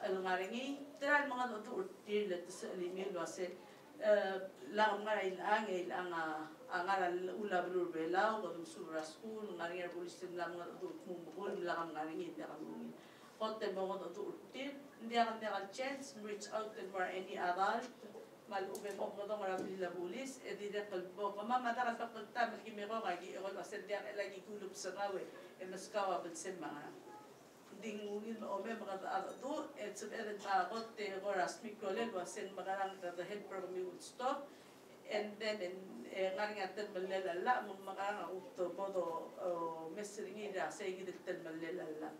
al ngaringi tira mga to urtir let sa email wase lang nga ilang angaral ula blur belaw kadum sura school ngaringi police lang nga to mumukol lang ngaringi ta kami kote mga to urtir hindi akan chance reach out to more any adult malube mo ko dong ra bila police edida kalbo kama mata ka pakta malki me ko kagi ko wase dia lagi kulub sa ngawe mas kawa bitsen mga dingungin o me mga ado et sa edad takot te ko rasmi kolen wasen magarang the helper me would stop and then ngaring aten malelala mo magarang utto bodo mesringi ra say gidten malelala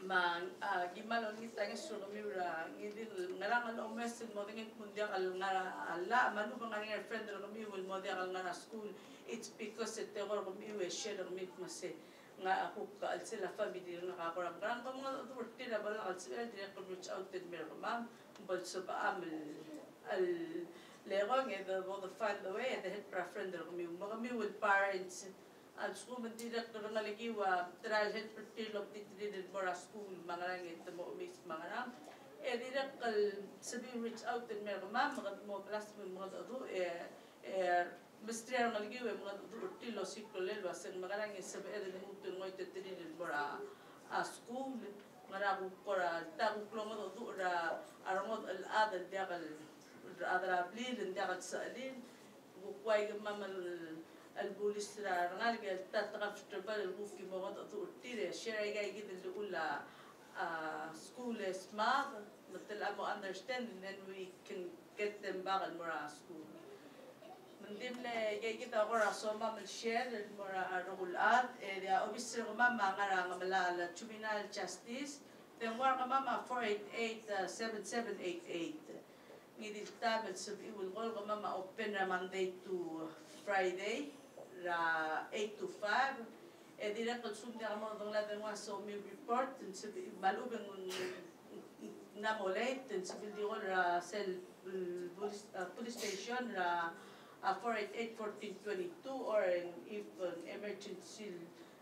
ma gimalon ni tangi suno mi ra ngidin ngarang al mesin mo dingit mundia kal ngara alla manu ngaring friend ro mi will mo dia kal ngara school it's because it te ko mi we share mi mase nga ako ka sila family na nakakurang karang kung mga authority na bala at sila hindi ako reach out din meron ma'am balso pa amal al lerong the find the way the head preference kami mga with parents at school man tidak ko nga ligiwa try head pertilog dito more school mga lang ito mo miss mga lang tidak kal sabi reach out din meron ma'am mga mo plus mga ado Mestria nga ligiwa mga urtilo sikolel wasen magarang sabi eden mutun ngoy tetinin mora a school mara kora ta klongo do ra arangod al adal diakal adra blid diakal salin bukway mamal al bulis ra ngalga tatraf trebal buki mo do urtire share gay gid ula school smart matel amo understand and then we can get them back al mora school Mendimle kita orang soma share mora regular dia obisir mama ngara ngamala juvenile justice then war mama 488 7788 ngidil tablet sabi will gol mama open Monday to Friday ra 8 to 5 dira ko sumda mo dong la den so mi report sabi malubeng namolet sabi di ra sel police station ra 488-1422 or if an emergency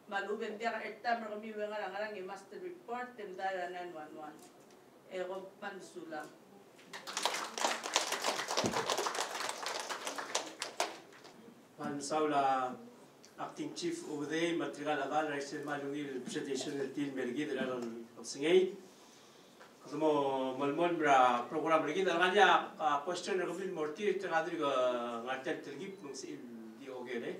maluben dia etam kami ngarang master report dem dara 911 ko pansula Saula acting chief over there material agal raise malungil presentation team mergi dalam singay Kamu malmon bra program lagi dalam aja question rekomend morti terkadri ke ngartian tergip mungkin di oke deh.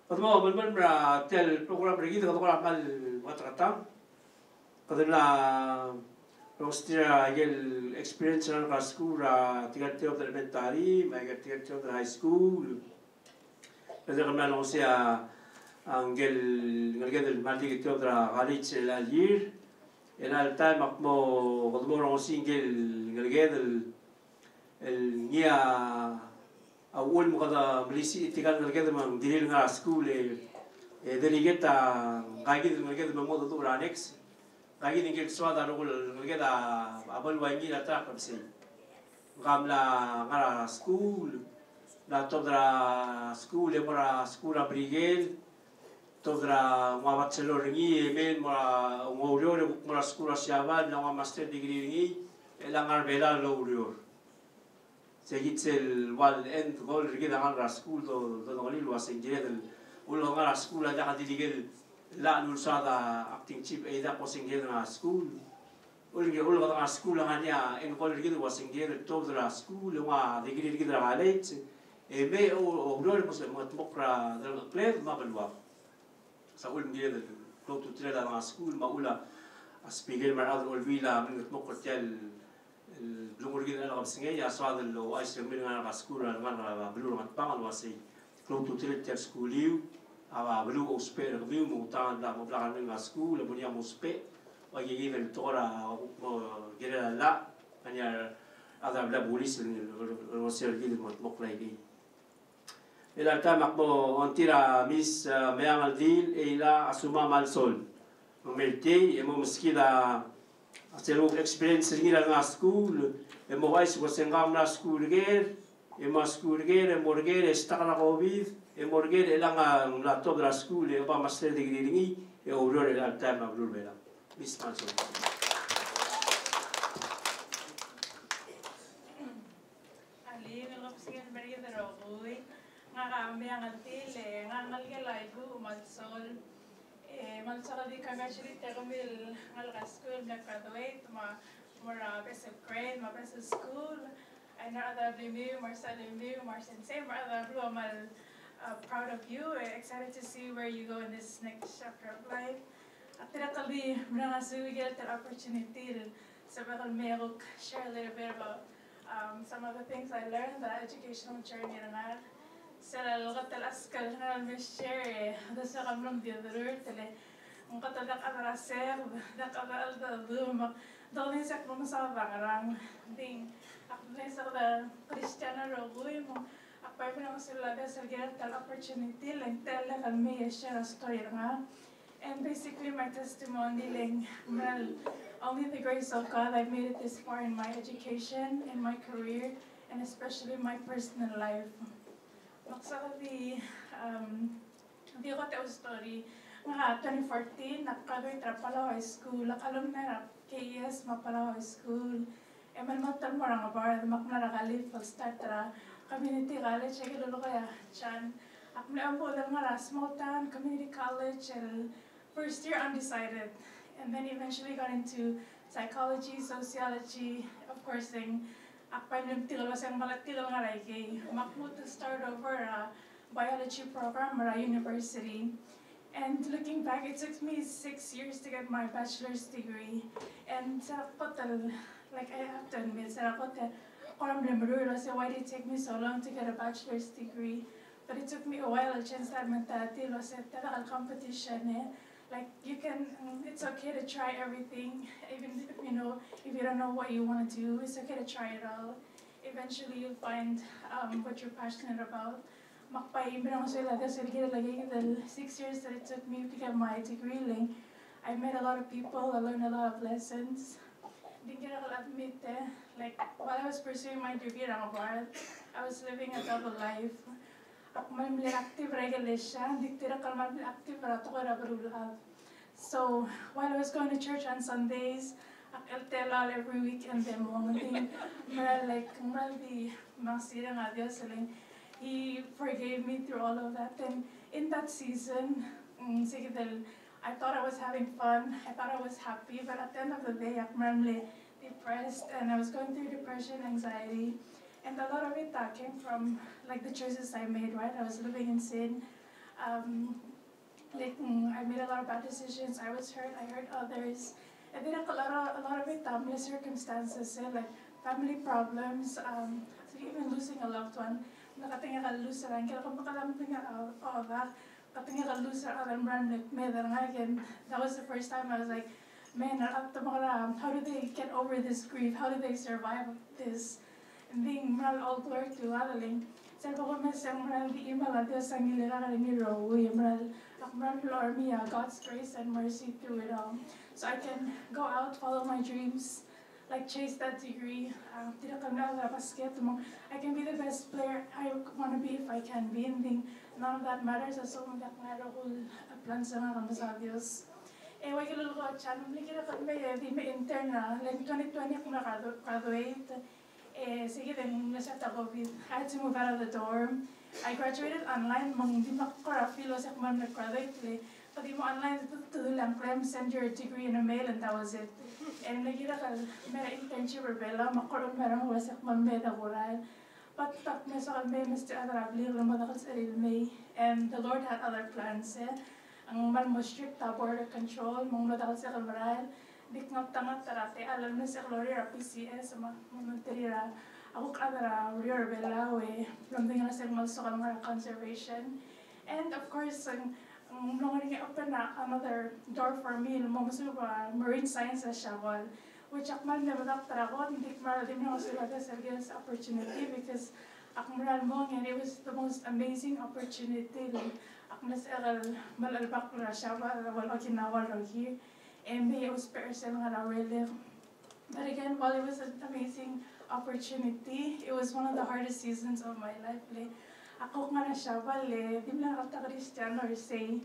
Kamu malmon bra tel program lagi dalam program mal matratang. Kadang rostira gel experience dalam school tiga tahun elementary, mereka tiga tahun high school. Kadang mal usia angel ngergedel mati tiga tahun college lajir. En alta makmo qadmor singel ngalged النيا أول مقدار مليسي تكان نلقى من دليل نار سكول دليل كتا قاعد نلقى من موضوع دورانكس قاعد نقول سواد نقول نلقى أبل وينجي لا تراك بسي قاملا نار سكول لا تودرا سكول مرا سكول أبريجيل تودرا ما بتشلو رنجي من مرا موريور مرا سكول أشياء نوع ماستر ديجري رنجي إلا نار بلا لوريور سيجيتسل والإند قول رجيدا عن راسكول ده نقولي له واسنجيد ولا عن راسكول هذا قد يجي لا نرصادا أكتين شيب أيدا قاسنجيد عن راسكول ولا عن راسكول هنيا إن قول رجيدا واسنجيد توب راسكول وما ديجري رجيدا عليه ما أو دول بس ما تبقى ده البلاد ما بالوا سأقول مجيد لو تطلع عن راسكول ما أقوله أسبيجل مراد أقول فيلا من تبقى تل البلوغ كده أنا بسنجي يا سواد اللي عايش من أنا بسكول أنا بلوغ Ngatpang الواسي كلو توتيل تير سكوليو أنا بلوغ أسبير غبيو موتان لا مبلغ من السكول بنيا مسبي ويجي من التورا كده لا أنا هذا بلا بوليس الواسي كده مقلقي إلى التام أقبل أنتيرا ميس ميامل ديل إلى أسوما مالسول مملتي يمو مسكيدا Seluk experience ringi dalam school, emo wais wasengam na school ger, emo school ger, emo ger estakala covid, emo ger elang la top la school, emo master degree ringi, e uror el time abrul bela. Miss Manson. Ali ngap singan beri terogui, ngakam yang antil, ngangal ke laibu malsol. Mansara di kagashiri termil ngalga school na graduate mara best grade ma best school and other blue marcel same other blue I'm proud of you excited to see where you go in this next chapter of life atira kali manasu we get that opportunity to several merok share a little bit about some of the things I learned the educational journey na سلا لغة الأسكال هنا المشي هذا شغل من بيدرور تلي مقطع دق أدرى سير دق أدرى الضوم دغني سك من صعب عرام دين أقدني سك ده كريستيانو روغوي مو Akpai pun ako sila dahil sa tal opportunity lang tell kami share a story nga. And basically my testimony lang well only the grace of God I made it this far in my education, in my career, and especially my personal life. Maksakali di ko tell story nga 2014 nag-graduate ra Palau High School, alumni ra KS Palau High School. Eman matal mo nga bar makna ra kali full start ra community college ay lolo kaya chan akme ambo dal nga small town community college and first year undecided and then eventually got into psychology, sociology, of course thing akpai yung tigal was ang malatigal nga rai kay makmut to start over a biology program at a university. And looking back, it took me 6 years to get my bachelor's degree. And like I have to admit, why did it take me so long to get a bachelor's degree? But it took me a while to change that mentality. Competition, like you can, it's okay to try everything, even if if you don't know what you want to do, it's okay to try it all. Eventually, you'll find what you're passionate about. The 6 years that it took me to get my degree, I met a lot of people, I learned a lot of lessons. Like while I was pursuing my degree, I was living a double life. So while I was going to church on Sundays, I'll tell all every weekend He forgave me through all of that. And in that season, I thought I was having fun, I thought I was happy, but at the end of the day, I'm depressed, and I was going through depression, anxiety, and a lot of it came from like the choices I made, right? I was living in sin. I made a lot of bad decisions, I was hurt, I hurt others. And then a lot of it, circumstances, like family problems, even losing a loved one. Nakatinga ka loser ang kaya kung makalamping katinga ka loser ang brand again. That was the first time I was like, man, how do they get over this grief? How do they survive this? And being all glory to Adaling. Sabi ko mas ang di email at Diyos ang ilirara ni Rowie. Lord me God's grace and mercy through it all. So I can go out, follow my dreams, like chase that degree. I can be the best player I want to be if I can be. And none of that matters. As long as I plan sa mga sa Diyos. Wag ilulu ko chan. Likira ko may intern na. Like 2020 ako graduate. Sige din nasa COVID. I had to move out of the dorm. I graduated online. Di makakara-feel sa kung nag-graduate. Pag mo online, tuloy lang claim, send your degree in a mail, and that was it. And nagira ka, may internship or bela, makaroon merang wasak mameda kural. But tak may sa kalme, Mr. Adarabli, ramadakal sa ilme. And the Lord had other plans. Ang man mo strict border control, mong madakal sa kalmaral. Dik nga tangat tarate, alam na sa Gloria PCS, mga tirira. Ako kadara, Rio Bela, lamding na sa malsokal mga conservation. And of course, open another door for me, marine sciences siya, which akman na madaktar ako, hindi maralim na ako sila sa opportunity because akmaral mo, and it was the most amazing opportunity. Akmas malalbak na siya, wala kinawal here, and it was personal nga really. But again, while it was an amazing opportunity, it was one of the hardest seasons of my life. Ako nga na siya, di mo lang ako Christian or say,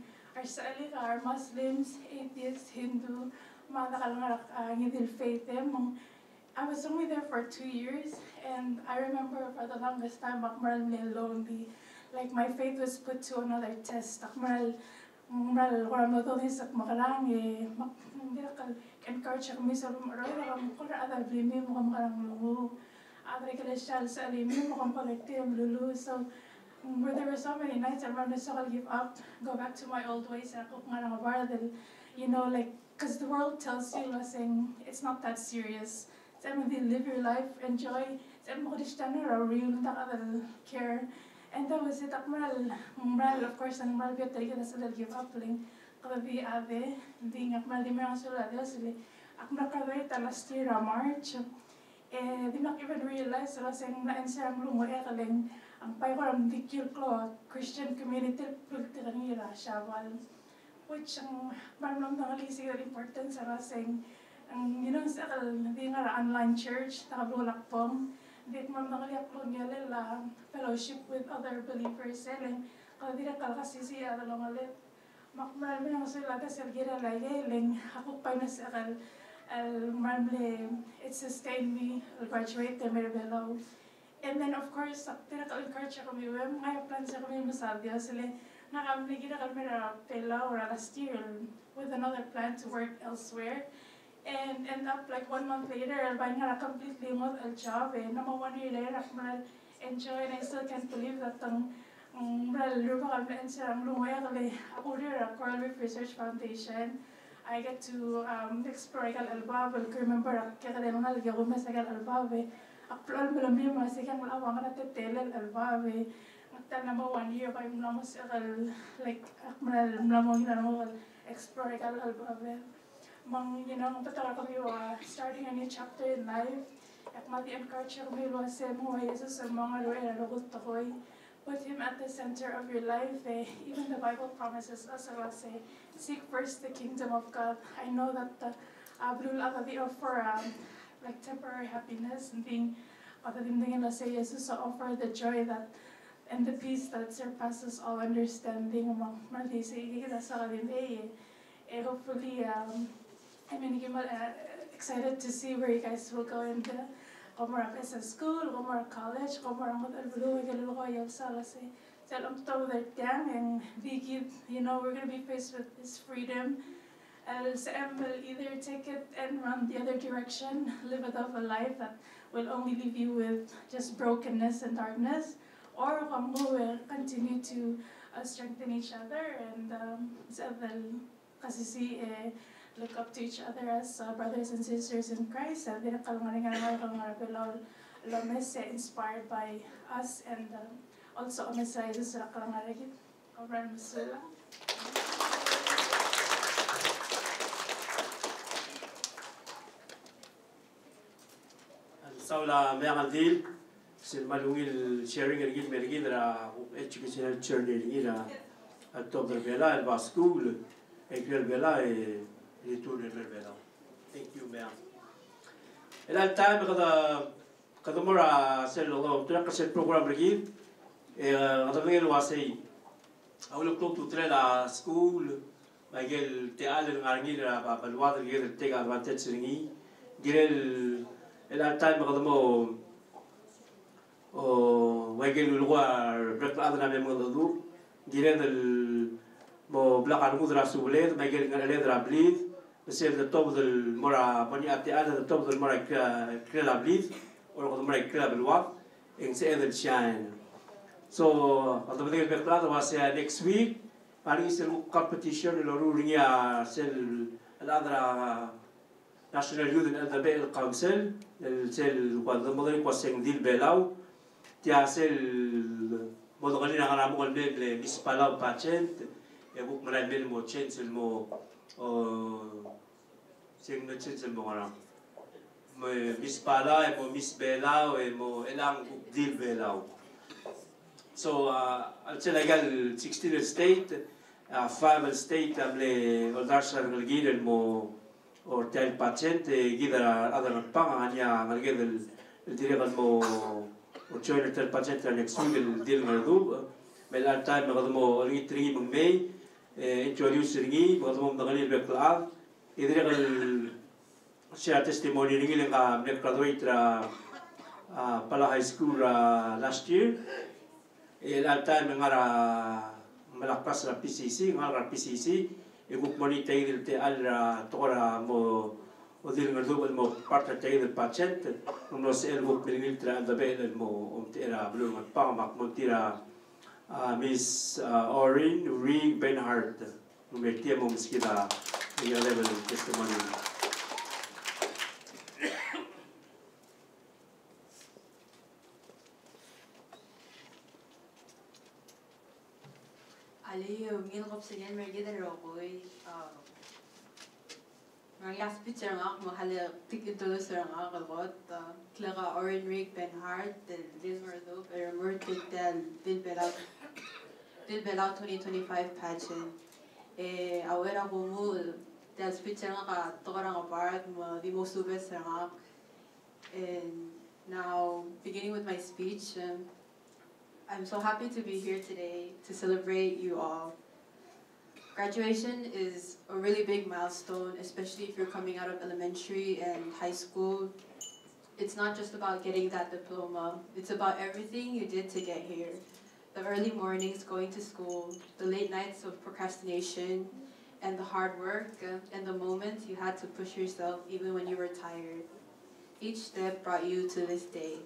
are Muslims, atheists, Hindu, mga nakalangarak ngidil faith. I was only there for 2 years, and I remember for the longest time, akmaral lonely. Like my faith was put to another test. Akmaral, kung mo ito sa makalang, hindi encourage ako sa lumaroy, kung ada blimi mo kung makalang lungu. Adre ka na siya sa alimi mo kung palagti ang lulu. So, where there were so many nights I remember I'll give up, go back to my old ways, like, because the world tells you, saying, it's not that serious. Live your life, enjoy. Real, care. And that was it. Of course, ang mal biya talaga na give up lang. Kabi ave, hindi nga mal di mo ang sulad. Graduate last year, March. Did not even realize saying na-answer ang lungo kaling ang pai ko ram dikil klo Christian community pultiran ngira shaval which ang maramdaman ng alisi ng importance sa rasing ang sa hindi nga online church Ngatpang dit maramdaman ng aklo niya la fellowship with other believers selling kalau tidak kalkasisi ada longalit marami ng sila ka sergira lagi ako pa na sa marami it sustained me I'll graduate the Palau. And then of course encourage kami mga plans kami masabi sila kami kita kami na Palau last year with another plan to work elsewhere and end up like 1 month later buying a completely remote job and 1 year later I enjoy and I still can't believe that lupa kami sa lumaya kali ako rin Coral Reef Research Foundation I get to explore kal albab remember kaya mga lagi ako masagal albab April malamig masigang malawang na tetel albab At number 1 year by mlamos like mlamo explore kal albab mang patara kami starting a new chapter in life at mati encourage kami sa mo Jesus sa mga lugar na lugot takoy put him at the center of your life even the Bible promises us seek first the kingdom of God I know that blue agadi offer like temporary happiness and being patadimdingin na sa Jesus offer the joy that and the peace that surpasses all understanding among mali sa ikikita sa kalim hopefully I'm excited to see where you guys will go in the Komora Business School, Komora College, Komora Motalbulu, Galukoyal Salase. Tell them to their gang and big we're gonna be faced with this freedom. LSM will either take it and run the other direction, live a life that will only leave you with just brokenness and darkness, or will continue to strengthen each other and look up to each other as brothers and sisters in Christ. Inspired by us and also Jesus Saula Megadil, Silmalungil sharing again Mergidra educational journey at Tober Vela and School, Equal Vela. Thank you, ma'am. At that time, kada mora selo track set program lagi. Kada mengel wasai. Awal klub tu trela school. Bagel teal ngarngi ra balwad lagi take advantage ringi. Girel at that time kada mo bagel lugar berkelad na memang dulu. Girel mo belakang mudra sulit. Bagel ngarele drablit. Mesela the top of the mora bani ati ada the top of the mora krela blis or the mora krela belwat in say the shine so at the beginning of the was next week pani sel competition lo ruringa sel another national youth and the Bell council sel quando modern was sing dil Palau tia sel modogani na ngara mo le Miss Palau patient e buk mara mel mo change mo sing na chit mo ngara mo Miss Palau mo Miss Palau mo elang dil Palau so al legal 16 state 5 state amle oldashar gilgil mo or tel patient gidara ada Ngatpang anya ngalgel diregal mo o join tel patient next week dil ngadu mel al time mo ritri mo May introduce ringi mo ngalil beklab idregal share testimony ringi lenga graduate Palau High School last year al time ngara malakpas la PCC ngara PCC ikut monita idil te al tora mo odil ngadu mo parte te idil patient no se el buk milil tra da bel mo tera blue Ngatpang mak mo tira Miss Orin Ri Benhart no metia mo miskida your level of testimony. Ali yung ngil ko sa yan mergi dan rokoy last picture nga mahal tik introduce nga kalgot Clara Orenric Benhart del Merdo pero Murtig del Belau 2025 pageant awera ko mo del picture nga ka tokarang apart di mo subes nga and now beginning with my speech I'm so happy to be here today to celebrate you all. Graduation is a really big milestone, especially if you're coming out of elementary and high school. It's not just about getting that diploma, it's about everything you did to get here. The early mornings going to school, the late nights of procrastination, and the hard work, and the moments you had to push yourself even when you were tired. Each step brought you to this day.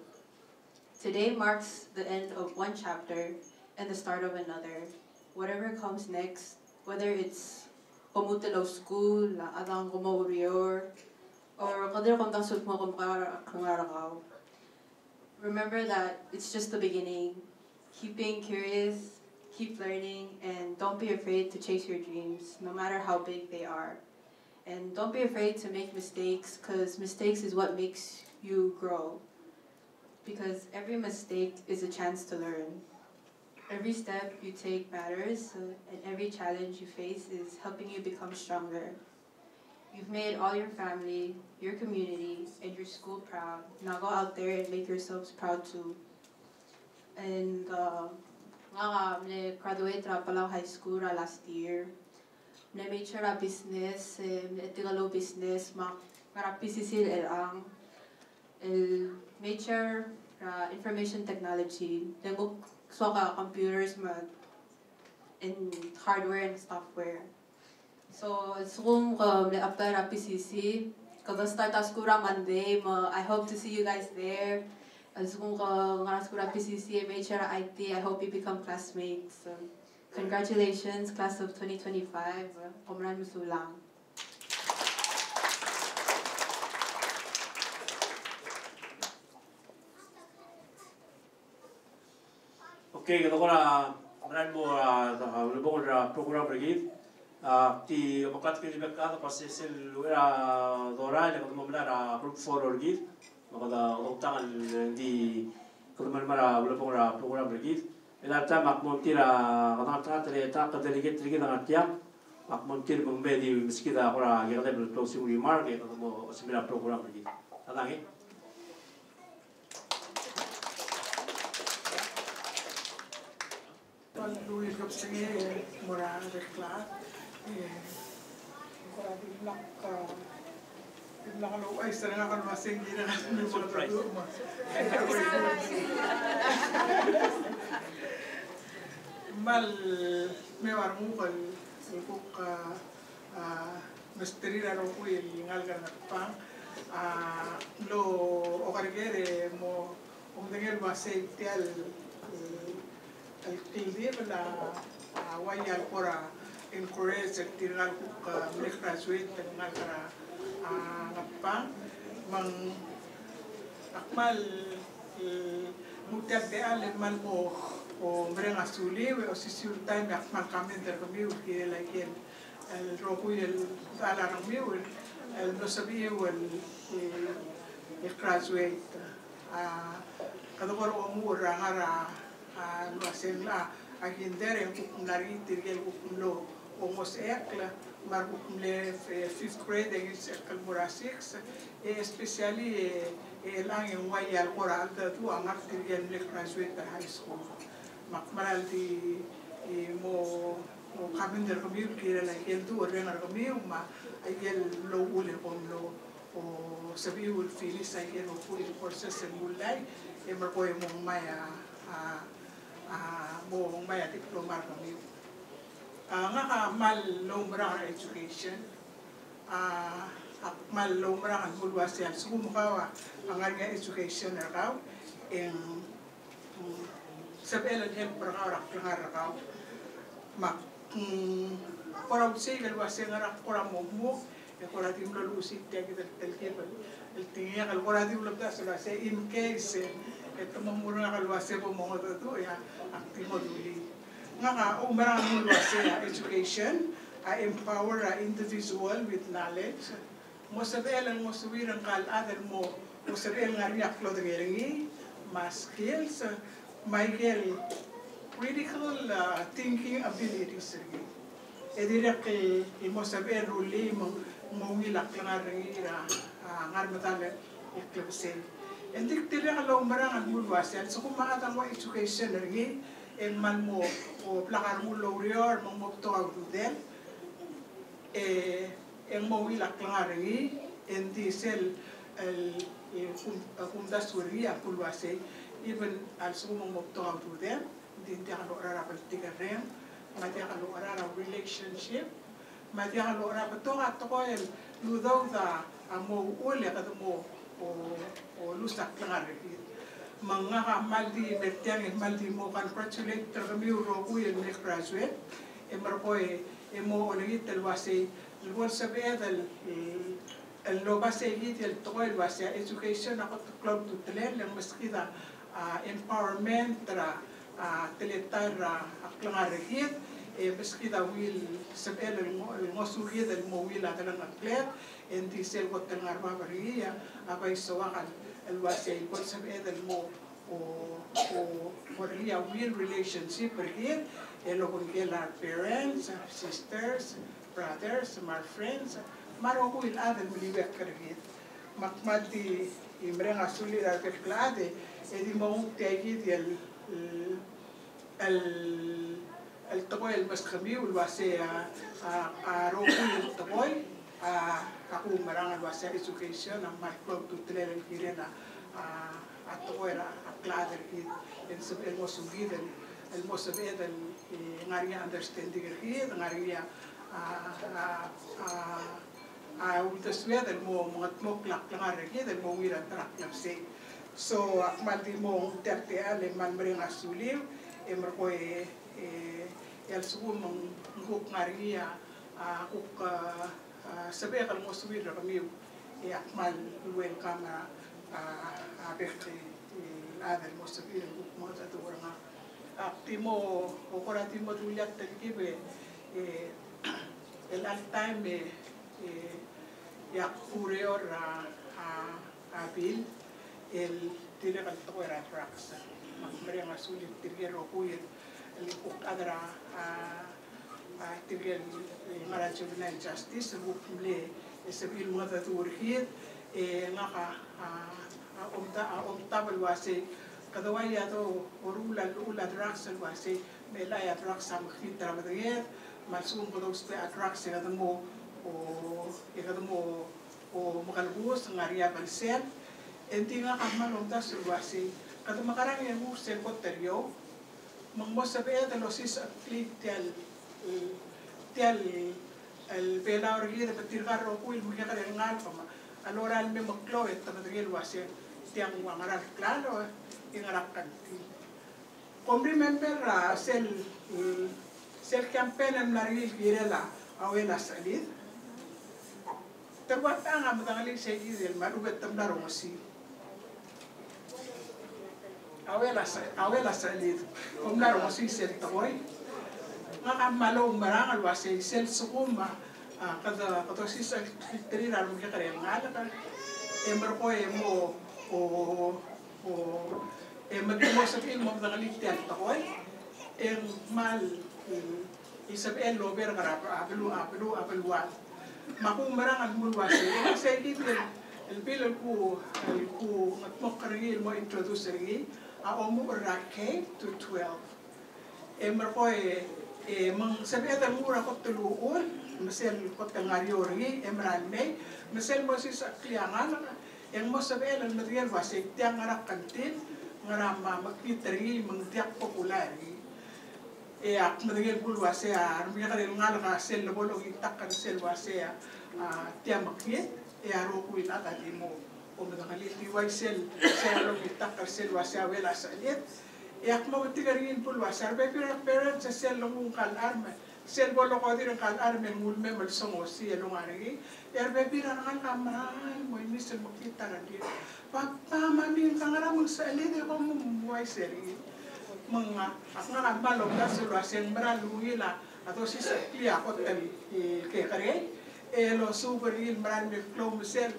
Today marks the end of one chapter and the start of another. Whatever comes next, whether it's pamutelaw school, adang kumauriyor, or kadir kondang sulmo kumkarakaw. Remember that it's just the beginning. Keep being curious, keep learning, and don't be afraid to chase your dreams, no matter how big they are. And don't be afraid to make mistakes, because mistakes is what makes you grow. Because every mistake is a chance to learn. Every step you take matters, and every challenge you face is helping you become stronger. You've made all your family, your community, and your school proud. Now go out there and make yourselves proud too. And I graduated from Palau High School last year. I made sure business, tingalo business, PCC ang major information technology. So computers and hardware and software. So it's room apply ra PCC. Kada start school Monday. I hope to see you guys there. As kung ngaras ko ra PCC, major IT. I hope you become classmates. Congratulations, class of 2025. Komran musulang. Okay, kalau kena meran mo lebong program bergif, ti makat kini berkat proses luar dora yang kalau meran group 4 bergif, maka utang di kalau meran lebong program bergif, elata makmum tira kata tereta kedelegate lagi dengan tiang, makmum tira membeli meski dah orang yang ada closing remark yang kalau sembilan program bergif, datang Luis Gapsinge mura rekla kora bilak lo ay sana kan masing gira ni mo to mal me war mo kal ko misteri ra ko yung ngalga Ngatpang lo o kargere mo dengel masing tial el kildir la wayal pora encourage el tiral ka graduate tengal kara Ngatpang mang akmal mutab de al mal mo o mrenga suli o sisul time akmal kamen der kami u kire like el rojo el ala rami el no sabía el graduate kada ko mo rangara luasen la agindere hukum lari tirgel hukum lo omos ekla mar hukum le 5th grade en ekal mura 6 especially lang en wayal qura alda tu angar tirgel le graduate high school makmaral di mo kaminder kami kira la ken tu rengar kami ma ayel lo ule kom lo o sabi ul filis ayel o full courses en mulai e mar ko mo maya mo maya diploma kami nga mal lombra education mal lombra ang bulwasial sumukawa ang nga education rakaw en sabelan hem rakaw mak para usigal wasi nga rakora mo e kora timlo lusit ya kita telkebel el tinga kal kora timlo das la se in case ito mamura kalwase po mga to ya aktibo duli nga umara mo wase education empower individual with knowledge mo sabel mo suwiran kal other mo sabel ngariak lo dengeringi mas skills Michael critical thinking abilities ringi edirak mo sabel ruli mo wilak langaringi ngar matale iklubsen endik tira kalau marang mulwasel so kumaata mo education ringi en man mo o plakar mo lawyer mo to del en mo wilak langaringi en diesel el dasuri apulwase even also mo to del din dia kalau ora politika rem mati kalau ora relationship mati kalau ora betonga tokoel ludo da amo ule kada mo o lusak langaringi mga maldi bertiang maldi mo congratulate terkami uro kuya ni graduate emerpoe emo oligi telwase luar sabedal el lo base git el toil base education ako club to telen yang meskida empowerment tra teletar aklangarigit meskida will sabel el ngosugit el mo will atalang akler enti sel ko tengarma bariya abay sawakan el base ko sabedal mo o Maria will relationship here elo con our parents, sisters, brothers, my friends maro will adel miliwek kerhit makmati imreng asuli dar keklade edi mo tegi el tokoy el maskami ul wase a roku tokoy aku marang al wase education am marko tutlel kirena atoera aklader kid en sebel mosugid el mosabed el ngaria understanding kid ngaria utaswed el mo ngatmok lak langar kid el mo wira trak lapse so akmaldi mo terte ale man mring asuliw emerko el sugo mong nguk ngaria kuk sabe kal mosubid kami akmal welcome abekte ada mosabir mo ta orang timo okora timo tuliat terkibe el time ya kureor abil el tira kal to era tracks makmere masuli tirgero kuyer el adra tirgel mara juvenile justice bukle sebil mo ta turhit ngaka omta balwase kadawai ato orula drugs alwase mela ya drugs am khitra badger malsum kodos te drugs kadamo o makalbus ngaria balsel entinga kamal omta sulwase kadama karang yang usel koterio mangmosabe de los is clip tial el bela orgi de petirgar rokuil mujaka de ngal kama alora al me makloet tamadril wase tiang wangaral claro ingarakan ti kom remember sel campaign am naril girela awela salid terwata nga matangali segi del marubet tamdaro mosi awela salid kom daro mosi sel toy nga malo marangal wase sel sukuma kada si sa trira mo kaya ngala ka emerko magmo sa film mo ngalitian takoy mal Isabel Lober garap apelu makumarang al mulwase kasi el bill ku matmok karigil mo introduce ringi mo rake to 12 emerko mang sabi ata mura ko tuluon mesel kota ngariori emral may mesel mo si sa kliangan yang mo sabel ang material wasik tiang ngarak kantin ngarama magpitri mangtiak popular ak material bul wase armi ka rin ngal ka sel bolong itak kan sel wase tiang makit aro ku ita di mo o madakali tiwai sel lo itak kan sel wase wela salit ak mo tigarin bul wase arbe parents sa sel long kal arma sel bolo ko din kal armen mulme mal songo si elongari erbe bira ngal kamay mo misel makita ra di papa mami kangara mo sa alide ko mo buhay seri mga aknga balong da sel waseng baraluila ato si sa pia ko tel ke kare lo super il maran me flow mesel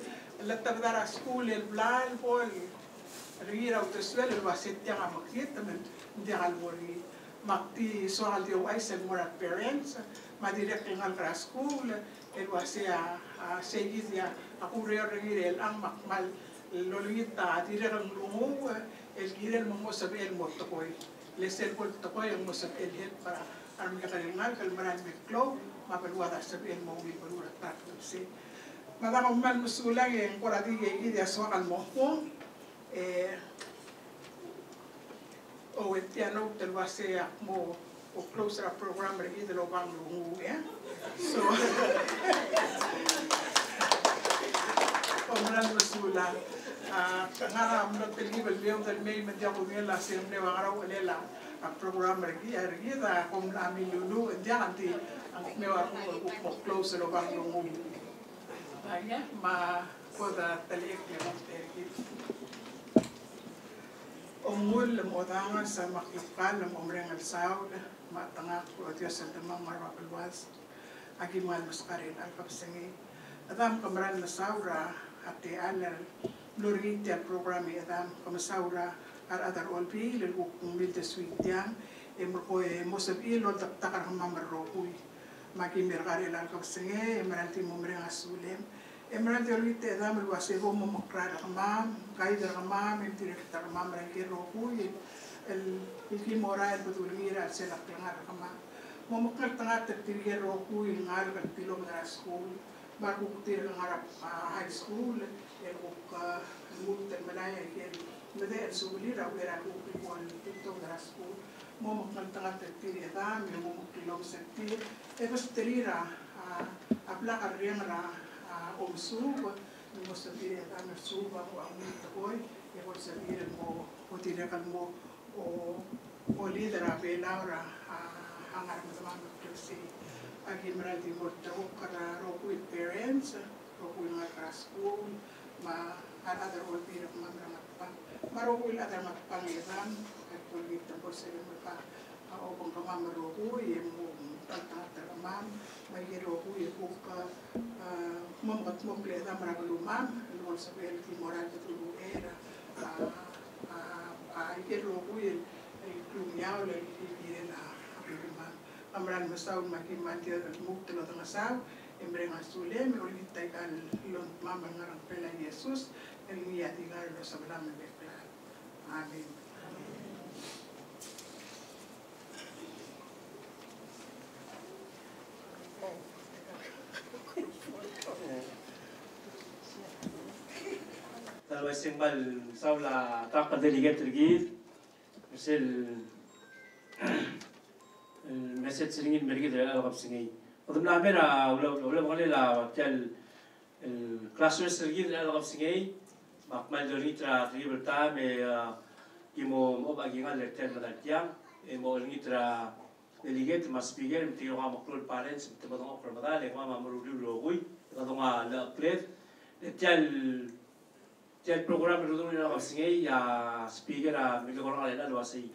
la tabdara school el blal bol rir au teswel el waset yang amakit men dia alwori makti soal dia wais el morat parents ma direct ngal kra school el wasea segi dia aku rir el ang makmal lolita direct ang lungu el girel mo sabi el motokoy lesel pol tokoy ang mo sabi el het para armi kalingal kal maran me flow mapelwada sabi el mo wi balura tak se madama mal musulang yang korati ge dia soal mo o etiano tel base mo o closer a program regi de lo bang lungu so omran musulang ngara amno pelibel leon del mei media ko la semne wangara olela a program regi da kom ami lulu dia anti ang mewa ko closer lo bang lungu ya ma koda talik leon tergi Omul modangan sa makipal ng umreng alsaw matangak ko at sa damang marapalwas agi malus karin alkapsengi adam kamran na saura ati alal luriti programi adam kamasaura ar adar olpi leluk milde suitiang emro mosab ilo taktakar mamarokui makimir karin alkapsengi emeralti umreng asulem emeralti olite adam luasego momokrar kamam kaida kamam emtirek kamam rengke rokui el moral betulira selak lengar kamam momokar tengah tertirge rokui ngar kalpilo ngara school baru kutir ngarap high school el buka muter malaya kel mede subulira wera kupi wal tito ngara school momokar tengah tertirge adam momokilo sekti ebas terira abla karriengra omsuba mo sabihin ang suba mo ang mitakoy e mo sabihin mo o tinakan mo o leader a Laura hangar mo tamang magkasi agi marati mo tawag kara roku with parents roku yung mga school ma another all pinag Ngatpang maroku yung other Ngatpang ilan at kulit na po sa iyo pa upang kamamaroku yung tagtataramam may giroku yung buka mamat mo pleda maragalumam luwal sa bel ki moral de tu era giroku yung lumyaw la ibigin na apilumam amran masaw makimantia at mukta ng asaw embreng asulem ulit tayo kal lon mama ngarang pela Jesus el miyati ngar lo sa balam ng bekla amen. Talwa simbal saula takal delegate tergid misal message ringin mergid alqab singi qadam namera wala wala tal classrooms tergid alqab singi makmal doritra triberta me imo obaginga lecture madatiang imo ngitra delegate mas speaker mtiro nga maklol parents mtibadong okra madale mama maruli logui kadonga la plate Tiel program itu dulu nak singai ya speaker mungkin orang lain luas sih,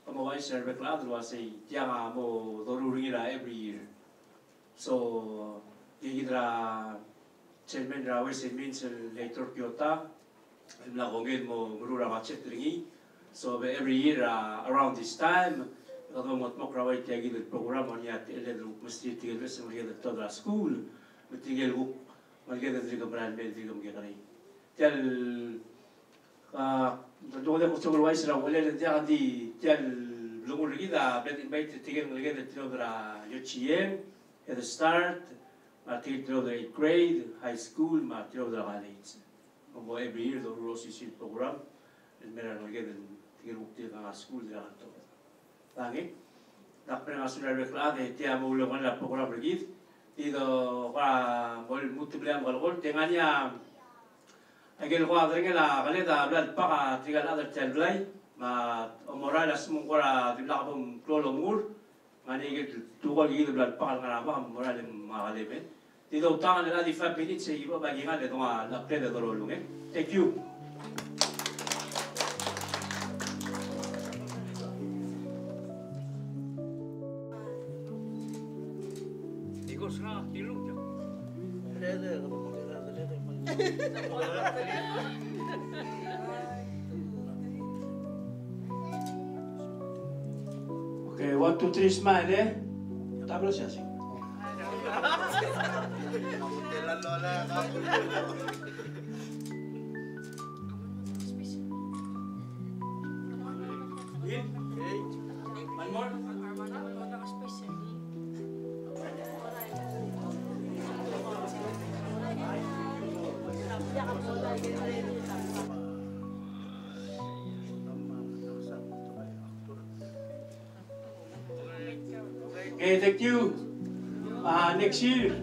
kamu wise server cloud luas sih, tiang mau doruri lah every year. So kita chairman rawes means later Kyoto, melakukan mau berurah macet lagi. So every year around this time, kalau mau rawai tiang itu program ni ada mesti tinggal bersama kita toda school, tinggal mereka dari keberadaan mereka mereka ni. Tial doa ko sa wise ra wala dia di tial lumur gida bet invite tigen ngel tiro dra yochien at the start tiro dra 8th grade high school ma tiro dra college mo every year do rosi program el mera ngel tigen ukti na school dra to tangi dapre na sulla reclade ti amo lo la program regid tido pa mol multipliam gol tengania Agil ko adring la kalida blad pa tigal adar telblay ma moral asmung kora dibla kabum klolo mur mani gil tugal gil blad pa ngaraba moral magaleben tido utangan na di 5 minutes iba bagingan de tunga la plede dorolung thank you Igos na tilung Okay, 1, 2, 3, smile, eh? Tablo siya, sige. One more. Okay, thank you. Next year,